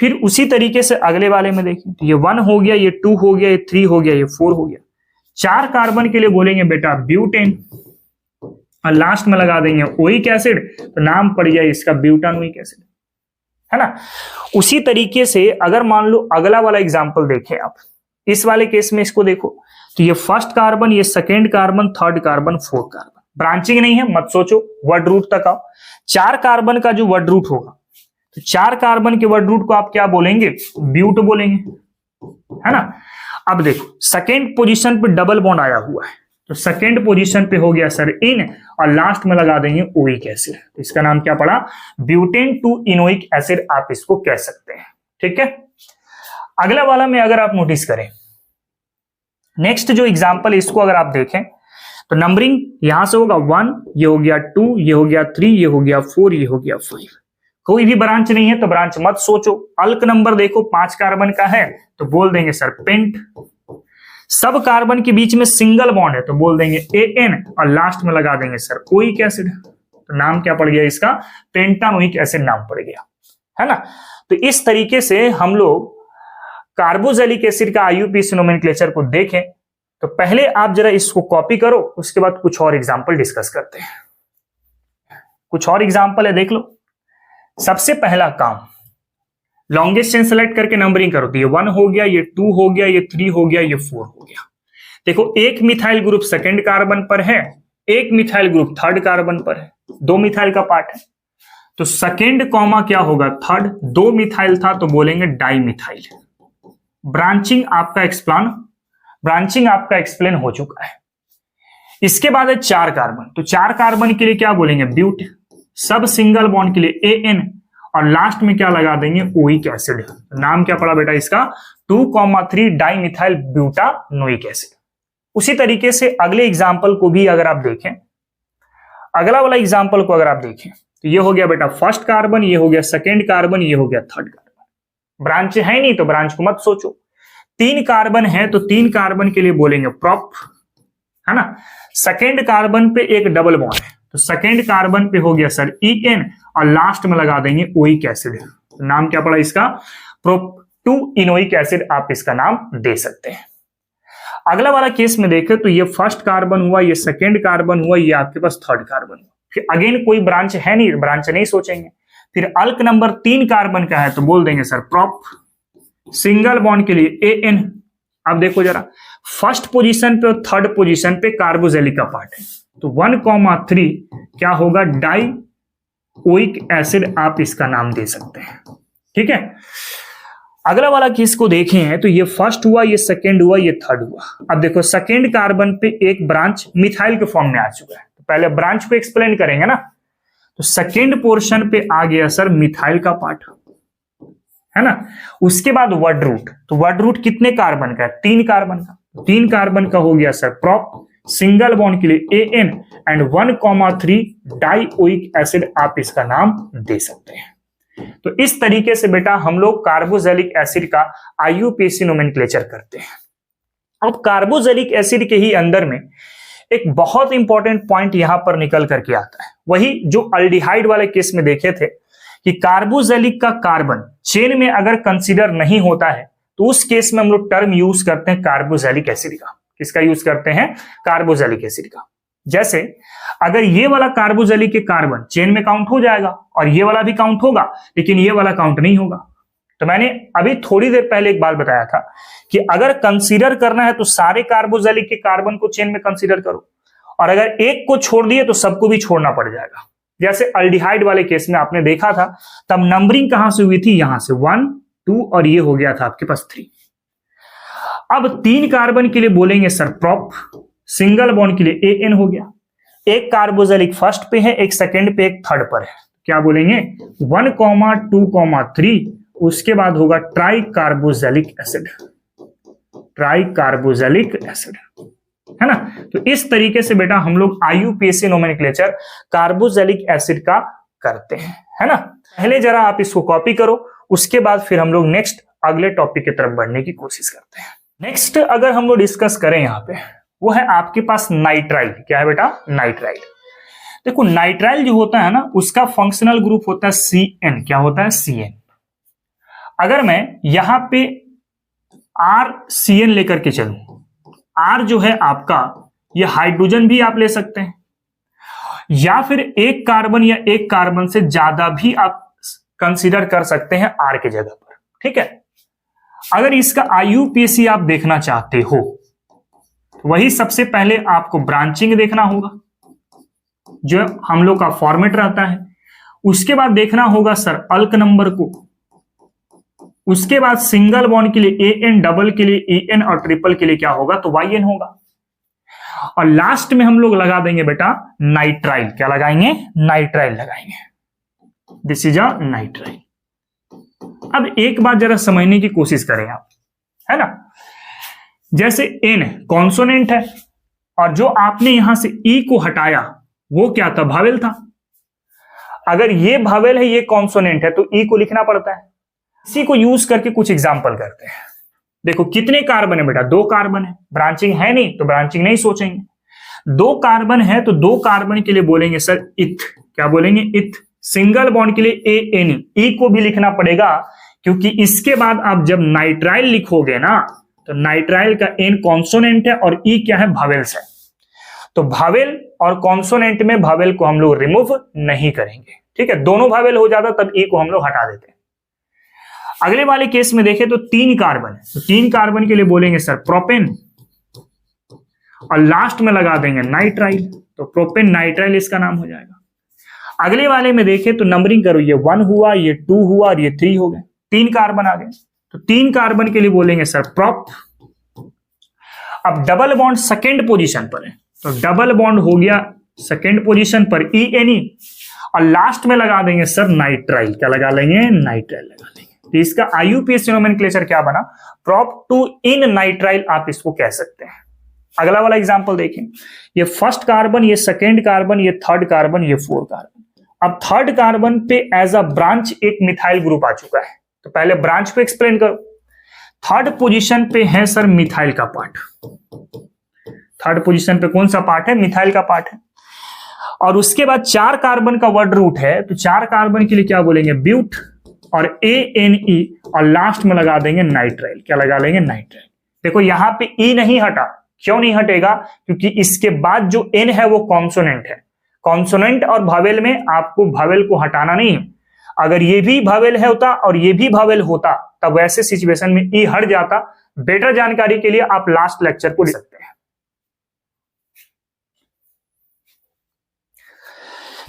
फिर उसी तरीके से अगले वाले में देखें तो ये 1 हो गया, ये 2 हो गया, ये 3 हो गया, ये 4 हो गया। 4 कार्बन के लिए बोलेंगे बेटा ब्यूटेन, और लास्ट में लगा देंगे ओइक एसिड, तो नाम पड़ गया इसका ब्यूटानोइक एसिड, है ना। उसी तरीके से अगर मान लो अगला वाला एग्जांपल देखें आप, इस वाले केस में इसको देखो तो ये फर्स्ट कार्बन, ये second carbon, third carbon, fourth carbon, branching नहीं है, मत सोचो, वर्ड रूट तक आओ। 4 कार्बन का जो वर्ड रूट होगा, तो 4 कार्बन के वर्ड रूट को आप क्या बोलेंगे? ब्यूट बोलेंगे, है ना। अब देखो सेकेंड पोजीशन पे डबल बॉन्ड आया हुआ है, तो सेकेंड पोजीशन पे हो गया सर इन, और लास्ट में लगा देंगे ओइक एसिड, तो इसका नाम क्या पड़ा? ब्यूटेन टू इनोइक एसिड आप इसको कह सकते हैं, ठीक है। अगला वाला में अगर आप नोटिस करें, नेक्स्ट जो एग्जांपल इसको अगर आप देखें तो नंबरिंग यहां से होगा 1, ये हो गया 2, ये हो गया 3, ये हो गया 4, ये हो गया 5। कोई भी ब्रांच नहीं है तो ब्रांच मत सोचो। अल्क नंबर देखो 5 कार्बन का है तो बोल देंगे सर पेंट। सब कार्बन के बीच में सिंगल बॉन्ड है तो बोल देंगे AN, और लास्ट में लगा देंगे सर ओइक एसिड, तो नाम क्या पड़ गया इसका? पेंटानोइक एसिड नाम पड़ गया, है ना। तो इस तरीके से हम लोग कार्बोक्सिलिक एसिड का IUPAC नोमेनक्लेचर को देखें। तो पहले आप जरा इसको कॉपी करो, उसके बाद कुछ और एग्जांपल डिस्कस करते हैं। कुछ और एग्जांपल है, देख लो। सबसे पहला काम, लॉन्गेस्ट चेन सेलेक्ट करके नंबरिंग करो, तो ये 1 हो गया, ये 2 हो गया, ये 3 हो गया, ये 4 हो गया। देखो एक मिथाइल ग्रुप सेकेंड कार्बन पर है, एक मिथाइल ग्रुप थर्ड कार्बन पर है, 2 मिथाइल का पार्ट है, तो सेकेंड कॉमा क्या होगा? थर्ड। 2 मिथाइल था तो बोलेंगे डाई मिथाइल। ब्रांचिंग आपका एक्सप्लेन हो चुका है। इसके बाद है 4 कार्बन, तो 4 कार्बन के लिए क्या बोलेंगे? ब्यूट। सब सिंगल बॉन्ड के लिए AN, और लास्ट में क्या लगा देंगे? Oic acid. नाम क्या पड़ा बेटा इसका? 2,3 डाई मिथाइल ब्यूटानोइक एसिड। उसी तरीके से अगले एग्जाम्पल को भी अगर आप देखें, अगला वाला एग्जाम्पल को अगर आप देखें तो ये हो गया बेटा फर्स्ट कार्बन, ये हो गया सेकेंड कार्बन, ये हो गया थर्ड कार्बन। ब्रांच है नहीं तो ब्रांच को मत सोचो। 3 कार्बन है तो 3 कार्बन के लिए बोलेंगे प्रॉप, है ना। सेकेंड कार्बन पे एक डबल बॉन्ड है तो सेकेंड कार्बन पे हो गया सर EN, और लास्ट में लगा देंगे ओइक एसिड, तो नाम क्या पड़ा इसका? प्रोप टू इनोइक एसिड आप इसका नाम दे सकते हैं। अगला वाला केस में देखें तो ये फर्स्ट कार्बन हुआ, ये सेकेंड कार्बन हुआ, ये आपके पास थर्ड कार्बन हुआ। फिर अगेन कोई ब्रांच है नहीं, ब्रांच नहीं सोचेंगे। फिर अल्क नंबर 3 कार्बन का है तो बोल देंगे सर प्रॉप। सिंगल बॉन्ड के लिए AN। अब देखो जरा, फर्स्ट पोजीशन पे और थर्ड पोजीशन पे कार्बोक्सिलिक का पार्ट है, तो 1,3 क्या होगा? डाई ओइक एसिड आप इसका नाम दे सकते हैं, ठीक है। अगला वाला केस को देखें तो ये फर्स्ट हुआ, ये सेकेंड हुआ, ये थर्ड हुआ। अब देखो सेकेंड कार्बन पे एक ब्रांच मिथाइल के फॉर्म में आ चुका है, तो पहले ब्रांच को एक्सप्लेन करेंगे ना। तो सेकेंड पोर्शन पे आ गया सर मिथाइल का पार्ट, है ना। उसके बाद वर्ड रूट, तो वर्ड रूट कितने कार्बन का है? 3 कार्बन का। 3 कार्बन का हो गया सर प्रॉप। सिंगल बॉन्ड के लिए AN, and 1,3 die oic acid आप इसका नाम दे सकते हैं। तो इस तरीके से बेटा हम लोग कार्बोक्सिलिक एसिड का IUPAC नोमेनक्लेचर करते हैं। अब कार्बोक्सिलिक एसिड के ही अंदर में एक बहुत इंपॉर्टेंट पॉइंट यहां पर निकल करके आता है, वही जो अल्डिहाइड वाले केस में देखे थे कि कार्बोक्सिलिक का कार्बन चेन में अगर कंसीडर नहीं होता है तो उस केस में हम लोग टर्म यूज करते हैं कार्बोक्सिलिक एसिड का। किसका यूज करते हैं? कार्बोक्सिलिक एसिड का। जैसे अगर ये वाला कार्बोक्सिलिक के कार्बन चेन में काउंट हो जाएगा और ये वाला भी काउंट होगा, लेकिन ये वाला काउंट नहीं होगा। तो मैंने अभी थोड़ी देर पहले एक बात बताया था कि अगर कंसीडर करना है तो सारे कार्बोक्सिलिक के कार्बन को चेन में कंसीडर करो, और अगर एक को छोड़ दिए तो सबको भी छोड़ना पड़ जाएगा। जैसे अल्डिहाइड वाले केस में आपने देखा था, तब नंबरिंग कहां से हुई थी? यहां से 1, 2 और ये हो गया था आपके पास 3। अब 3 कार्बन के लिए बोलेंगे सर प्रॉप। सिंगल बॉन्ड के लिए AN हो गया। एक कार्बोक्सिलिक फर्स्ट पे है, एक सेकंड पे, एक थर्ड पर है, क्या बोलेंगे? 1,2,3। उसके बाद होगा try carboxylic acid, try carboxylic acid, है ना। तो इस तरीके से बेटा हम लोग IUPAC नोमेनक्लेचर कार्बोक्सिलिक एसिड का करते हैं, है ना। पहले जरा आप इसको कॉपी करो, उसके बाद फिर हम लोग नेक्स्ट अगले टॉपिक की तरफ बढ़ने की कोशिश करते हैं। नेक्स्ट अगर हम लोग डिस्कस करें यहाँ पे, वो है आपके पास नाइट्राइल। क्या है बेटा? नाइट्राइल। देखो नाइट्राइल जो होता है ना, उसका फंक्शनल ग्रुप होता है CN। क्या होता है? CN। अगर मैं यहां पे RCN लेकर के चलूं, R जो है आपका, ये हाइड्रोजन भी आप ले सकते हैं, या फिर एक कार्बन या एक कार्बन से ज्यादा भी आप कंसीडर कर सकते हैं R के जगह पर। ठीक है। अगर इसका IUPAC आप देखना चाहते हो, वही सबसे पहले आपको ब्रांचिंग देखना होगा, जो हम लोग का फॉर्मेट रहता है। उसके बाद देखना होगा सर अल्क नंबर को। उसके बाद सिंगल बॉन्ड के लिए AN, डबल के लिए EN और ट्रिपल के लिए क्या होगा? तो YN होगा। और लास्ट में हम लोग लगा देंगे बेटा नाइट्राइल। क्या लगाएंगे? नाइट्राइल लगाएंगे। This is a nitrile. अब एक बात जरा समझने की कोशिश करें आप, है ना। जैसे N कॉन्सोनेंट है, और जो आपने यहां से E को हटाया वो क्या था? भावेल था। अगर ये भावेल है, ये कॉन्सोनेंट है, तो E को लिखना पड़ता है। इसी को यूज करके कुछ एग्जांपल करते हैं। देखो कितने कार्बन है बेटा? 2 कार्बन है। ब्रांचिंग है नहीं तो ब्रांचिंग नहीं सोचेंगे। 2 कार्बन है तो 2 कार्बन के लिए बोलेंगे सर इथ। क्या बोलेंगे? इथ। सिंगल बॉन्ड के लिए ANE। E को भी लिखना पड़ेगा, क्योंकि इसके बाद आप जब नाइट्राइल लिखोगे ना, तो नाइट्राइल का N कॉन्सोनेंट है और E क्या है? भावेल्स है। तो भावेल और कॉन्सोनेंट में भावेल को हम लोग रिमूव नहीं करेंगे। ठीक है। दोनों भावेल हो जाता तब E को हम लोग हटा देते हैं। अगले वाले केस में देखें तो 3 कार्बन है, तो 3 कार्बन के लिए बोलेंगे सर प्रोपेन, और लास्ट में लगा देंगे नाइट्राइल। तो प्रोपेन नाइट्राइल इसका नाम हो जाएगा। अगले वाले में देखें तो नंबरिंग करो, ये 1 हुआ, ये 2 हुआ और ये 3 हो गए। 3 कार्बन आ गए, तो 3 कार्बन के लिए बोलेंगे सर प्रोप। अब डबल बॉन्ड सेकेंड पोजीशन पर है, तो डबल बॉन्ड हो गया सेकेंड पोजीशन पर ENE, और लास्ट में लगा देंगे सर नाइट्राइल। क्या लगा लेंगे? नाइट्राइल लगा लेंगे। तो इसका IUPAC नोमेनक्लेचर क्या बना? प्रोप टू इन नाइट्राइल आप इसको कह सकते हैं। अगला वाला एग्जांपल देखें, ये फर्स्ट कार्बन, ये सेकेंड कार्बन, ये थर्ड कार्बन, ये 4 कार्बन। अब थर्ड कार्बन पे एज अ ब्रांच एक मिथाइल ग्रुप आ चुका है, तो पहले ब्रांच को एक्सप्लेन करो। थर्ड पोजीशन पे है सर मिथाइल का पार्ट। थर्ड पोजीशन पे कौन सा पार्ट है? मिथाइल का पार्ट है। और उसके बाद 4 कार्बन का वर्ड रूट है, तो 4 कार्बन के लिए क्या बोलेंगे? ब्यूट और ANE, और लास्ट में लगा देंगे नाइट्राइल। क्या लगा लेंगे? नाइट्राइल। देखो यहां पे E नहीं हटा। क्यों नहीं हटेगा? क्योंकि इसके बाद जो N है वो कॉन्सोनेंट है। कॉन्सोनेंट और भावेल में आपको भावेल को हटाना नहीं है। अगर ये भी भावेल है होता और ये भी भावेल होता, तब वैसे सिचुएशन में E हट जाता। बेटर जानकारी के लिए आप लास्ट लेक्चर को ले सकते हैं।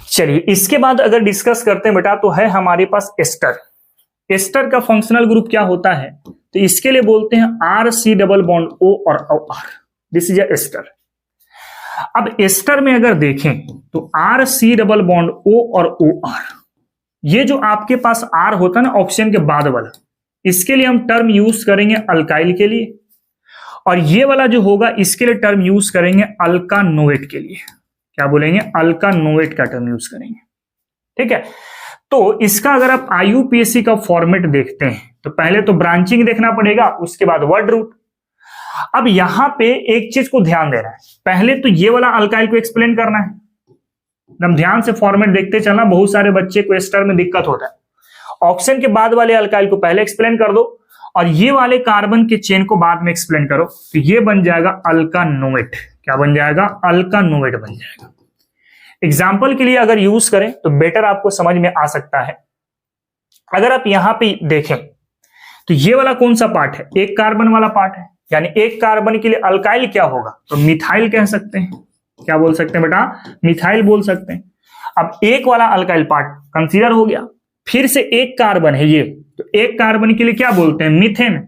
चलिए इसके बाद अगर डिस्कस करते हैं बेटा, तो है हमारे पास एस्टर। एस्टर का फंक्शनल ग्रुप क्या होता है? तो इसके लिए बोलते हैं RC डबल बॉन्ड O और OR। This is ester. अब एस्टर में अगर देखें तो RC डबल बॉन्ड O और OR, ये जो आपके पास R होता है ना ऑप्शन के बाद वाला, इसके लिए हम टर्म यूज करेंगे अल्काइल के लिए, और ये वाला जो होगा इसके लिए टर्म यूज करेंगे अल्कानोएट के लिए। क्या बोलेंगे? अल्कानोएट का टर्म यूज करेंगे। ठीक है। तो इसका अगर आप IUPAC का फॉर्मेट देखते हैं, तो पहले तो ब्रांचिंग देखना पड़ेगा, उसके बाद वर्ड रूट। अब यहां पे एक चीज को ध्यान देना है, पहले तो ये वाला अल्काइल को एक्सप्लेन करना है। एकदम ध्यान से फॉर्मेट देखते चलना, बहुत सारे बच्चे को एस्टर में दिक्कत होता है। ऑप्शन के बाद वाले अल्काइल को पहले एक्सप्लेन कर दो, और ये वाले कार्बन के चेन को बाद में एक्सप्लेन करो, तो ये बन जाएगा अल्कानोएट। क्या बन जाएगा? अल्कानोएट बन जाएगा। एग्जाम्पल के लिए अगर यूज करें तो बेटर आपको समझ में आ सकता है। अगर आप यहां पे देखें तो ये वाला कौन सा पार्ट है? एक कार्बन वाला पार्ट है, यानी एक कार्बन के लिए अल्काइल क्या होगा? तो मिथाइल कह सकते हैं। क्या बोल सकते हैं बेटा? मिथाइल बोल सकते हैं। अब एक वाला अल्काइल पार्ट कंसीडर हो गया, फिर से एक कार्बन है ये, तो एक कार्बन के लिए क्या बोलते हैं? मीथेन।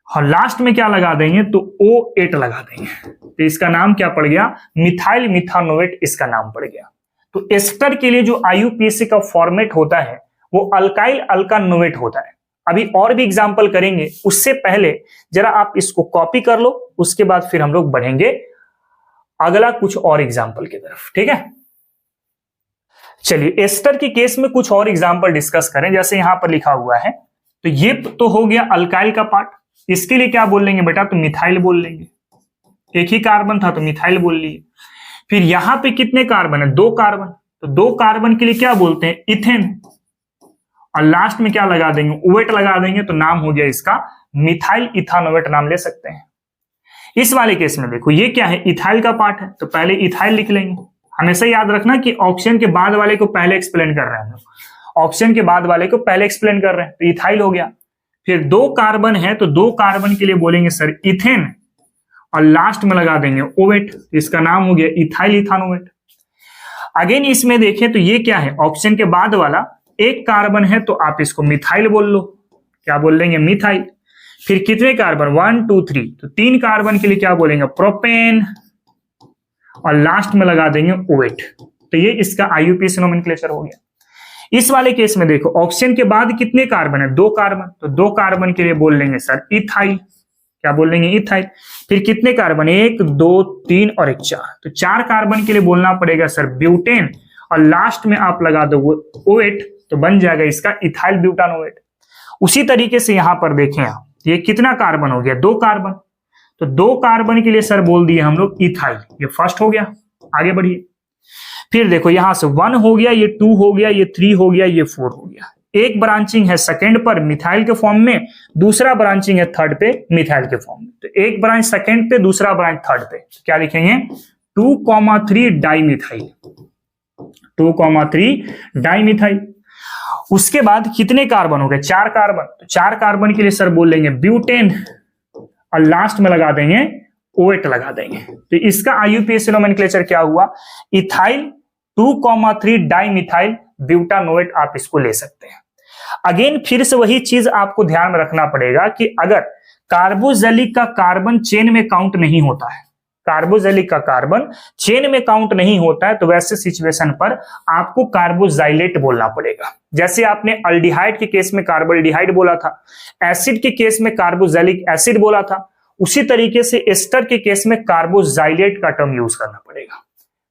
और लास्ट में क्या लगा देंगे? तो O8 लगा देंगे, तो इसका नाम क्या पड़ गया? मिथाइल मिथानोएट इसका नाम पड़ गया। तो एस्टर के लिए जो IUPAC का फॉर्मेट होता है वो अल्काइल अल्कानोएट होता है। अभी और भी एग्जांपल करेंगे, उससे पहले जरा आप इसको कॉपी कर लो, उसके बाद फिर हम लोग बढ़ेंगे अगला कुछ और एग्जांपल की तरफ। ठीक है। चलिए एस्टर के केस में कुछ और एग्जांपल डिस्कस करें। जैसे यहां पर लिखा हुआ है, तो ये तो हो गया अल्काइल का पार्ट। इसके लिए क्या बोल लेंगे बेटा, तो मिथाइल बोल लेंगे। एक ही कार्बन था तो मिथाइल बोल लिए। फिर यहां पे कितने कार्बन है, 2 कार्बन, तो 2 कार्बन के लिए क्या बोलते हैं, इथेन। और लास्ट में क्या लगा देंगे, ओएट लगा देंगे, तो नाम हो गया इसका मिथाइल इथानोएट नाम ले सकते हैं। इस वाले केस में देखो ये क्या है, इथाइल का पार्ट है, तो पहले इथाइल लिख लेंगे। हमेशा याद रखना कि ऑप्शन के बाद वाले को पहले एक्सप्लेन कर रहे हैं हम लोग, ऑप्शन के बाद वाले को पहले एक्सप्लेन कर रहे हैं, तो इथाइल हो गया। फिर 2 कार्बन है तो 2 कार्बन के लिए बोलेंगे सर इथेन, और लास्ट में लगा देंगे ओएट, इसका नाम हो गया इथाइल इथानोएट। अगेन इसमें देखें तो ये क्या है, ऑप्शन के बाद वाला 1 कार्बन है तो आप इसको मिथाइल बोल लो, क्या बोल लेंगे, मिथाइल। फिर कितने कार्बन, 1 2 3, तो 3 कार्बन के लिए क्या बोलेंगे, प्रोपेन, और लास्ट में लगा देंगे ओएट। तो ये इसका आईयूपीएसी नोमेनक्लेचर हो गया। इस वाले केस में देखो ऑक्सीजन के बाद कितने कार्बन है, 2 कार्बन, तो 2 कार्बन के लिए बोल लेंगे सर इथाइल, क्या बोल लेंगे, इथाइल। फिर कितने कार्बन, 1 2 3 और 1 4, तो 4 कार्बन के लिए बोलना पड़ेगा सर ब्यूटेन, और लास्ट में आप लगा दो ओएट, तो बन जाएगा इसका इथाइल ब्यूटानोएट। उसी तरीके से यहां पर देखें आप, ये कितना कार्बन हो गया, 2 कार्बन, तो 2 कार्बन के लिए सर बोल दिए हम लोग इथाइल, ये फर्स्ट हो गया। आगे बढ़िए, फिर देखो यहां से 1 हो गया, ये 2 हो गया, ये 3 हो गया, ये 4 हो गया। एक ब्रांचिंग है सेकंड पर मिथाइल के फॉर्म में, दूसरा ब्रांचिंग है थर्ड पे मिथाइल के फॉर्म में। तो एक ब्रांच सेकंड पे, दूसरा ब्रांच थर्ड पे, तो क्या लिखेंगे, 2,3 डाइमिथाइल, 2,3 डाइमिथाइल। उसके बाद कितने कार्बन हो गए, 4 कार्बन, तो 4 कार्बन के लिए सर बोल लेंगे ब्यूटेन, और लास्ट में लगा देंगे ओएट लगा देंगे। तो इसका आईयूपीएसी नोमेनक्लेचर क्या हुआ, इथाइल 2,3 डाइमिथाइल ब्यूटानोएट, आप इसको ले सकते हैं। अगेन फिर से वही चीज आपको ध्यान में रखना पड़ेगा कि अगर कार्बोजेलिक का कार्बन चेन में काउंट नहीं होता है, कार्बोजेलिक का कार्बन चेन में काउंट नहीं होता है, तो वैसे सिचुएशन पर आपको कार्बोजाइलेट बोलना पड़ेगा। जैसे आपने अल्डिहाइड के केस में कार्बोल्डिहाइड बोला था, एसिड के केस में कार्बोजेलिक एसिड बोला था, उसी तरीके से एस्टर के केस में कार्बोजाइलेट का टर्म यूज करना पड़ेगा।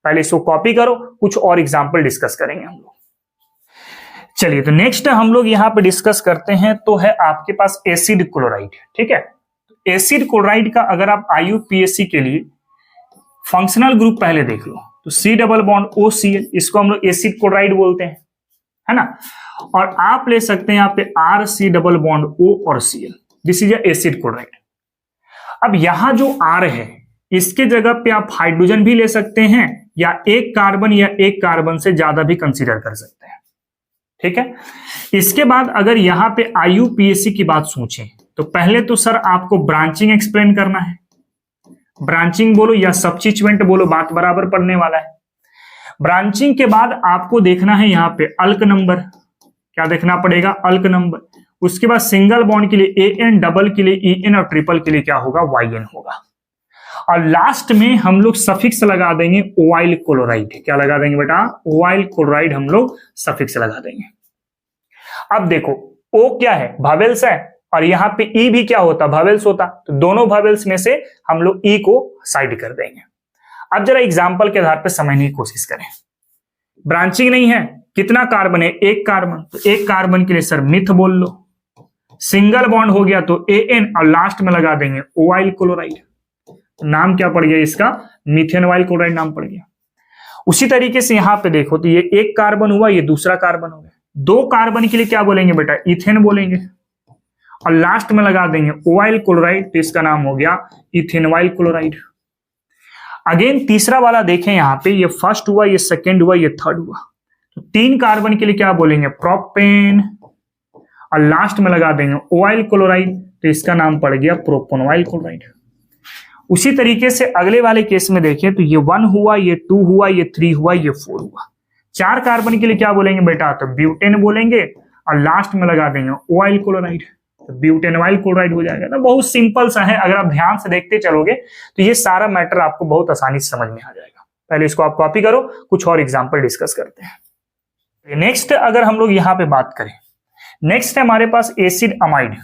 पहले इसको कॉपी करो, कुछ और एग्जांपल डिस्कस करेंगे हम लोग। चलिए, तो नेक्स्ट हम लोग यहां पे डिस्कस करते हैं, तो है आपके पास एसिड क्लोराइड। ठीक है, एसिड क्लोराइड का अगर आप आईयूपीएसी के लिए फंक्शनल ग्रुप पहले देख लो, तो C डबल बॉन्ड OCl, इसको हम लोग एसिड क्लोराइड बोलते हैं, है ना। और आप ले सकते हैं यहाँ पे RC डबल बॉन्ड O और Cl, this is acid chloride. अब यहां जो R है, इसके जगह पे आप हाइड्रोजन भी ले सकते हैं, या एक कार्बन या एक कार्बन से ज्यादा भी कंसीडर कर सकते हैं। ठीक है, इसके बाद अगर यहां पे आईयूपीएसी की बात सोचें, तो पहले तो सर आपको ब्रांचिंग एक्सप्लेन करना है, ब्रांचिंग बोलो या सब्स्टिट्यूएंट बोलो, बात बराबर पड़ने वाला है। ब्रांचिंग के बाद आपको देखना है यहाँ पे अल्क नंबर, क्या देखना पड़ेगा, अल्क नंबर। उसके बाद सिंगल बॉन्ड के लिए AN, डबल के लिए EN, और ट्रिपल के लिए क्या होगा, YN होगा। और लास्ट में हम लोग सफिक्स लगा देंगे ओवाइल क्लोराइड, क्या लगा देंगे बेटा, ओवाइल क्लोराइड हम लोग सफिक्स लगा देंगे। अब देखो O क्या है, भावेल्स है, और यहाँ पे E भी क्या होता, भावेल्स होता, तो दोनों भावेल्स में से हम लोग E को साइड कर देंगे। अब जरा एग्जांपल के आधार पर समझने की कोशिश करें। ब्रांचिंग नहीं है, कितना कार्बन है, एक कार्बन, तो एक कार्बन के लिए सर मिथ बोल लो। सिंगल बॉन्ड हो गया तो AN, और लास्ट में लगा देंगे ओवाइल क्लोराइड, नाम क्या पड़ गया इसका, मीथेनोइल क्लोराइड नाम पड़ गया। उसी तरीके से यहां पे देखो, तो ये एक कार्बन हुआ, ये दूसरा कार्बन हो गया। 2 कार्बन के लिए क्या बोलेंगे बेटा, इथेन बोलेंगे, और लास्ट में लगा देंगे ओवाइल क्लोराइड, तो इसका नाम हो गया इथेनोइल क्लोराइड। अगेन तीसरा वाला देखें, यहां पे ये फर्स्ट हुआ, ये सेकेंड हुआ, ये थर्ड हुआ, तो 3 कार्बन के लिए क्या बोलेंगे, प्रोपेन, और लास्ट में लगा देंगे ओवाइल क्लोराइड, तो इसका नाम पड़ गया प्रोपोनोइल क्लोराइड। उसी तरीके से अगले वाले केस में देखें, तो ये 1 हुआ, ये 2 हुआ, ये 3 हुआ, ये 4 हुआ। 4 कार्बन के लिए क्या बोलेंगे बेटा, तो ब्यूटेन बोलेंगे, और लास्ट में लगा देंगे ओवाइल क्लोराइड, तो ब्यूटेनोइल क्लोराइड हो जाएगा ना। बहुत सिंपल सा है, अगर आप ध्यान से देखते चलोगे तो ये सारा मैटर आपको बहुत आसानी से समझ में आ जाएगा। पहले इसको आप कॉपी करो, कुछ और एग्जाम्पल डिस्कस करते हैं। नेक्स्ट अगर हम लोग यहाँ पे बात करें, नेक्स्ट है हमारे पास एसिड अमाइड।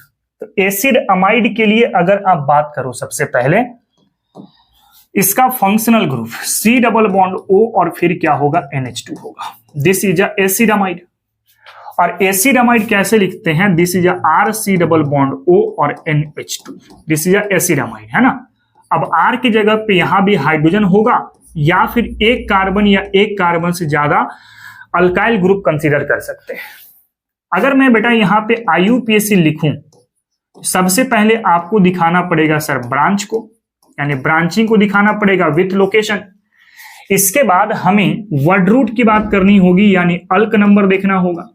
तो एसिड अमाइड के लिए अगर आप बात करो, सबसे पहले इसका functional group C double bond O, और फिर क्या होगा, NH2 होगा, दिस इज एसिड अमाइड। और एसिडामाइड कैसे लिखते हैं? This is R C double bond O और NH2, दिस इज एसिडामाइड, है ना। अब R की जगह पे यहां भी हाइड्रोजन होगा या फिर एक कार्बन या एक कार्बन से ज्यादा अल्काइल ग्रुप कंसीडर कर सकते हैं। अगर मैं बेटा यहां पे IUPAC लिखूं, सबसे पहले आपको दिखाना पड़ेगा सर ब्रांच को, यानी ब्रांचिंग को दिखाना पड़ेगा विथ लोकेशन। इसके बाद हमें वर्ड रूट की बात करनी होगी, यानी अल्क नंबर देखना होगा।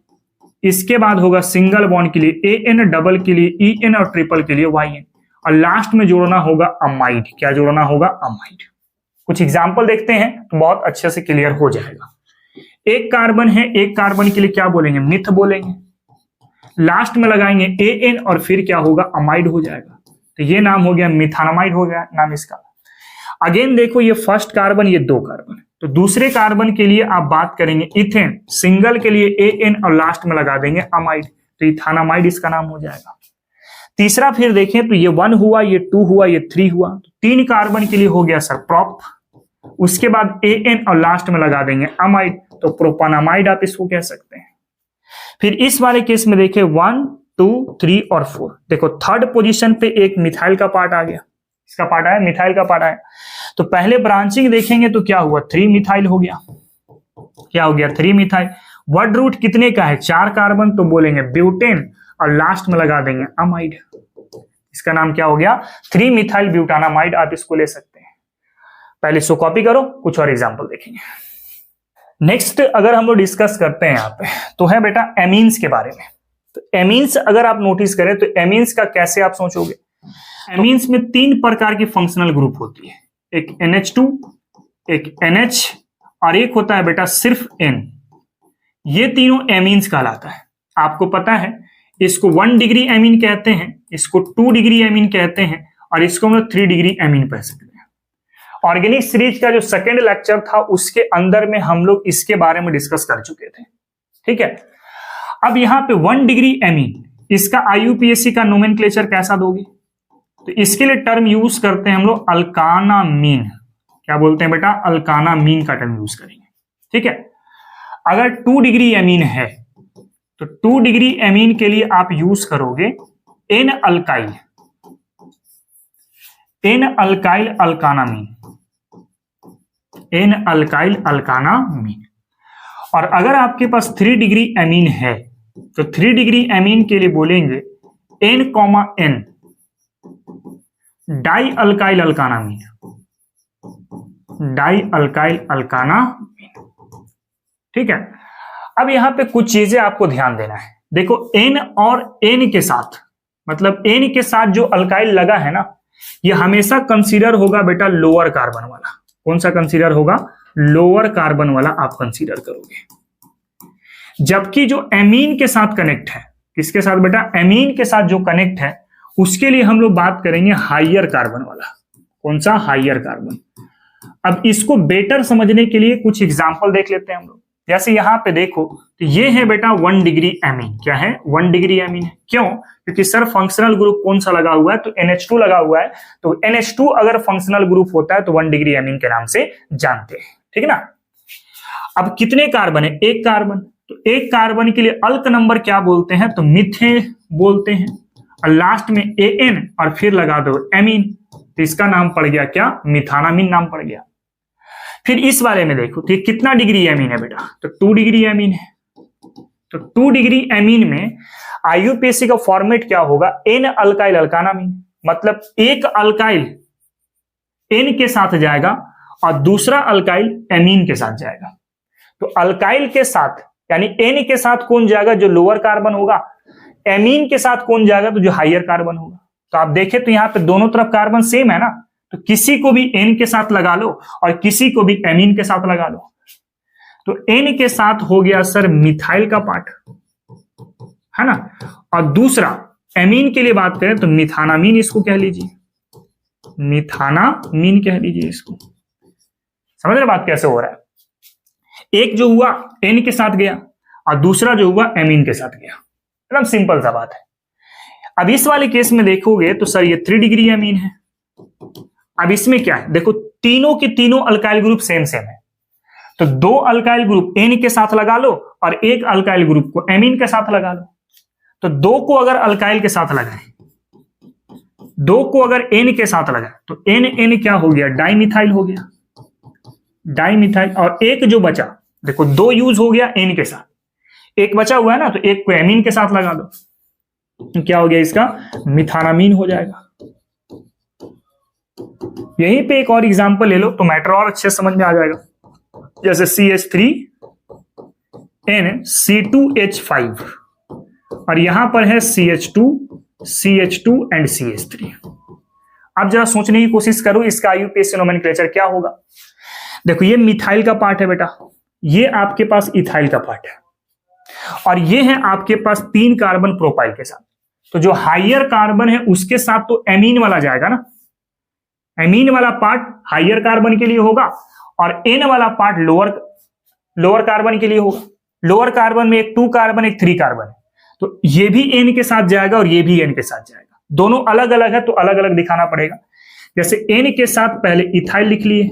इसके बाद होगा सिंगल बॉन्ड के लिए AN, डबल के लिए EN और ट्रिपल के लिए YN, और लास्ट में जोड़ना होगा अमाइड। क्या जोड़ना होगा? अमाइड। कुछ एग्जाम्पल देखते हैं तो बहुत अच्छे से क्लियर हो जाएगा। एक कार्बन है, एक कार्बन के लिए क्या बोलेंगे? मिथ बोलेंगे। लास्ट में लगाएंगे AN और फिर क्या होगा? अमाइड हो जाएगा। तो ये नाम हो गया मिथानामाइड, हो गया नाम इसका। अगेन देखो, ये फर्स्ट कार्बन, ये दो कार्बन, तो दूसरे कार्बन के लिए आप बात करेंगे इथेन, सिंगल के लिए AN और लास्ट में लगा देंगे अमाइड, तो इथानामाइड इसका नाम हो जाएगा। तीसरा फिर देखें तो ये 1 हुआ, ये 2 हुआ, ये 3 हुआ, तो 3 कार्बन के लिए हो गया सर प्रोप। उसके बाद AN और लास्ट में लगा देंगे अमाइड, तो प्रोपानामाइड आप इसको कह सकते हैं। फिर इस वाले केस में देखें 1, 2, 3 और 4, देखो थर्ड पोजीशन पे एक मिथाइल का पार्ट आ गया, इसका पार्ट आया, मिथाइल का पार्ट आया। तो पहले ब्रांचिंग देखेंगे तो क्या हुआ? 3 मिथाइल हो गया। क्या हो गया? 3 मिथाइल। वर्ड रूट कितने का है? 4 कार्बन, तो बोलेंगे ब्यूटेन और लास्ट में लगा देंगे अमाइड। इसका नाम क्या हो गया? 3 मिथाइल ब्यूटानामाइड, आप इसको ले सकते हैं। पहले इसको कॉपी करो, कुछ और एग्जांपल देखेंगे। नेक्स्ट अगर हम लोग डिस्कस करते हैं यहाँ पे, तो है बेटा एमीन्स के बारे में। तो एमीन्स अगर आप नोटिस करें तो एमीन्स का कैसे आप सोचोगे? एमीन्स में 3 प्रकार की फंक्शनल ग्रुप होती है, एक NH2, एक NH और एक होता है बेटा सिर्फ N। ये तीनों एमीन्स कहलाता है। आपको पता है इसको 1 डिग्री एमीन कहते हैं, इसको 2 डिग्री एमीन कहते हैं, और इसको हम लोग 3 डिग्री एमीन कह सकते हैं। ऑर्गेनिक सीरीज का जो सेकेंड लेक्चर था उसके अंदर में हम लोग इसके बारे में डिस्कस कर चुके थे, ठीक है। अब यहाँ पे 1 डिग्री एमीन, इसका IUPAC का नोमेनक्लेचर कैसा दोगे? तो इसके लिए टर्म यूज करते हैं हम लोग अल्कानामीन। क्या बोलते हैं बेटा? अल्कानामीन का टर्म यूज करेंगे, ठीक है। अगर 2 डिग्री एमीन है तो 2 डिग्री एमीन के लिए आप यूज करोगे N alkyl, N alkyl alkanamine, N alkyl alkanamine. और अगर आपके पास 3 डिग्री एमीन है तो 3 डिग्री एमीन के लिए बोलेंगे N, N di alkyl alkanamine, di alkyl alkanamine, ठीक है। अब यहां पे कुछ चीजें आपको ध्यान देना है। देखो N और N के साथ, मतलब N के साथ जो अल्काइल लगा है ना, ये हमेशा कंसीडर होगा बेटा लोअर कार्बन वाला। कौन सा कंसीडर होगा? लोअर कार्बन वाला आप कंसीडर करोगे। जबकि जो एमीन के साथ कनेक्ट है, किसके साथ बेटा? एमीन के साथ जो कनेक्ट है उसके लिए हम लोग बात करेंगे हाइयर कार्बन वाला। कौन सा? Higher carbon. अब इसको बेटर समझने के लिए कुछ एग्जांपल देख लेते हैं हम लोग। जैसे यहां पे देखो तो ये है बेटा 1 डिग्री एमीन। क्या है? 1 डिग्री एमीन है। क्यों? क्योंकि सर फंक्शनल ग्रुप कौन सा लगा हुआ है? तो NH2 लगा हुआ है। तो NH2 अगर फंक्शनल ग्रुप होता है तो 1 डिग्री एमीन के नाम से जानते हैं, ठीक है ना। अब कितने कार्बन है? 1 कार्बन। तो 1 कार्बन के लिए अल्क नंबर क्या बोलते हैं? तो मिथेन बोलते हैं, और लास्ट में AN और फिर लगा दो एमीन, तो इसका नाम पड़ गया क्या? मिथानामीन नाम पड़ गया। फिर इस वाले में देखो तो ये कितना डिग्री एमीन है बेटा? तो 2 डिग्री एमीन है। तो 2 डिग्री एमीन में IUPAC का फॉर्मेट क्या होगा? N अल्काइल अल्कानामीन, मतलब एक अल्काइल N के साथ जाएगा और दूसरा अल्काइल एमीन के साथ जाएगा। तो अल्काइल के साथ यानी N के साथ कौन जाएगा? जो लोअर कार्बन होगा। एमीन के साथ कौन जाएगा? तो जो हाइयर कार्बन होगा। तो आप देखें तो यहाँ पे दोनों तरफ कार्बन सेम है ना, तो किसी को भी N के साथ लगा लो और किसी को भी एमीन के साथ लगा लो। तो N के साथ हो गया सर मिथाइल का पार्ट, है ना, और दूसरा एमीन के लिए बात करें तो मिथानामीन इसको कह लीजिए, मिथानामीन कह लीजिए इसको। समझ रहे बात कैसे हो रहा है? एक जो हुआ N के साथ गया और दूसरा जो हुआ एमीन के साथ गया। एकदम सिंपल सा बात है। अब इस वाले केस में देखोगे तो सर ये 3 डिग्री एमीन है। अब इसमें क्या है? देखो तीनों के तीनों अल्काइल ग्रुप सेम सेम है, तो 2 अल्काइल ग्रुप N के साथ लगा लो और एक अल्काइल ग्रुप को एमीन के साथ लगा लो, तो दो को अगर अल्काइल के साथ लगाए, दो को अगर एन के साथ लगाए तो एन एन क्या हो गया, डाइमिथाइल हो गया, डाइमिथाइल। और एक जो बचा, देखो दो यूज हो गया एन के साथ, एक बचा हुआ है ना, तो एक को एमीन के साथ लगा दो, तो क्या हो गया इसका, मिथानामीन हो जाएगा। यहीं पे एक और एग्जांपल ले लो तो मैटर और अच्छे समझ में आ जाएगा, जैसे CH3NC2H5 और यहां पर है CH2 एंड CH3। अब जरा सोचने की कोशिश करो इसका आईयूपीएसी नोमेनक्लेचर क्या होगा। देखो ये मिथाइल का पार्ट है बेटा, ये आपके पास इथाइल का पार्ट है, और ये है आपके पास 3 कार्बन प्रोपाइल के साथ। तो जो हाइयर कार्बन है उसके साथ तो एमीन वाला जाएगा ना, एमीन वाला पार्ट हाइयर कार्बन के लिए होगा और एन वाला पार्ट लोअर कार्बन के लिए होगा। लोअर कार्बन में एक 2 कार्बन एक 3 कार्बन है, तो ये भी एन के साथ जाएगा और ये भी एन के साथ जाएगा। दोनों अलग अलग है तो अलग अलग दिखाना पड़ेगा। जैसे एन के साथ पहले इथाइल लिख लिए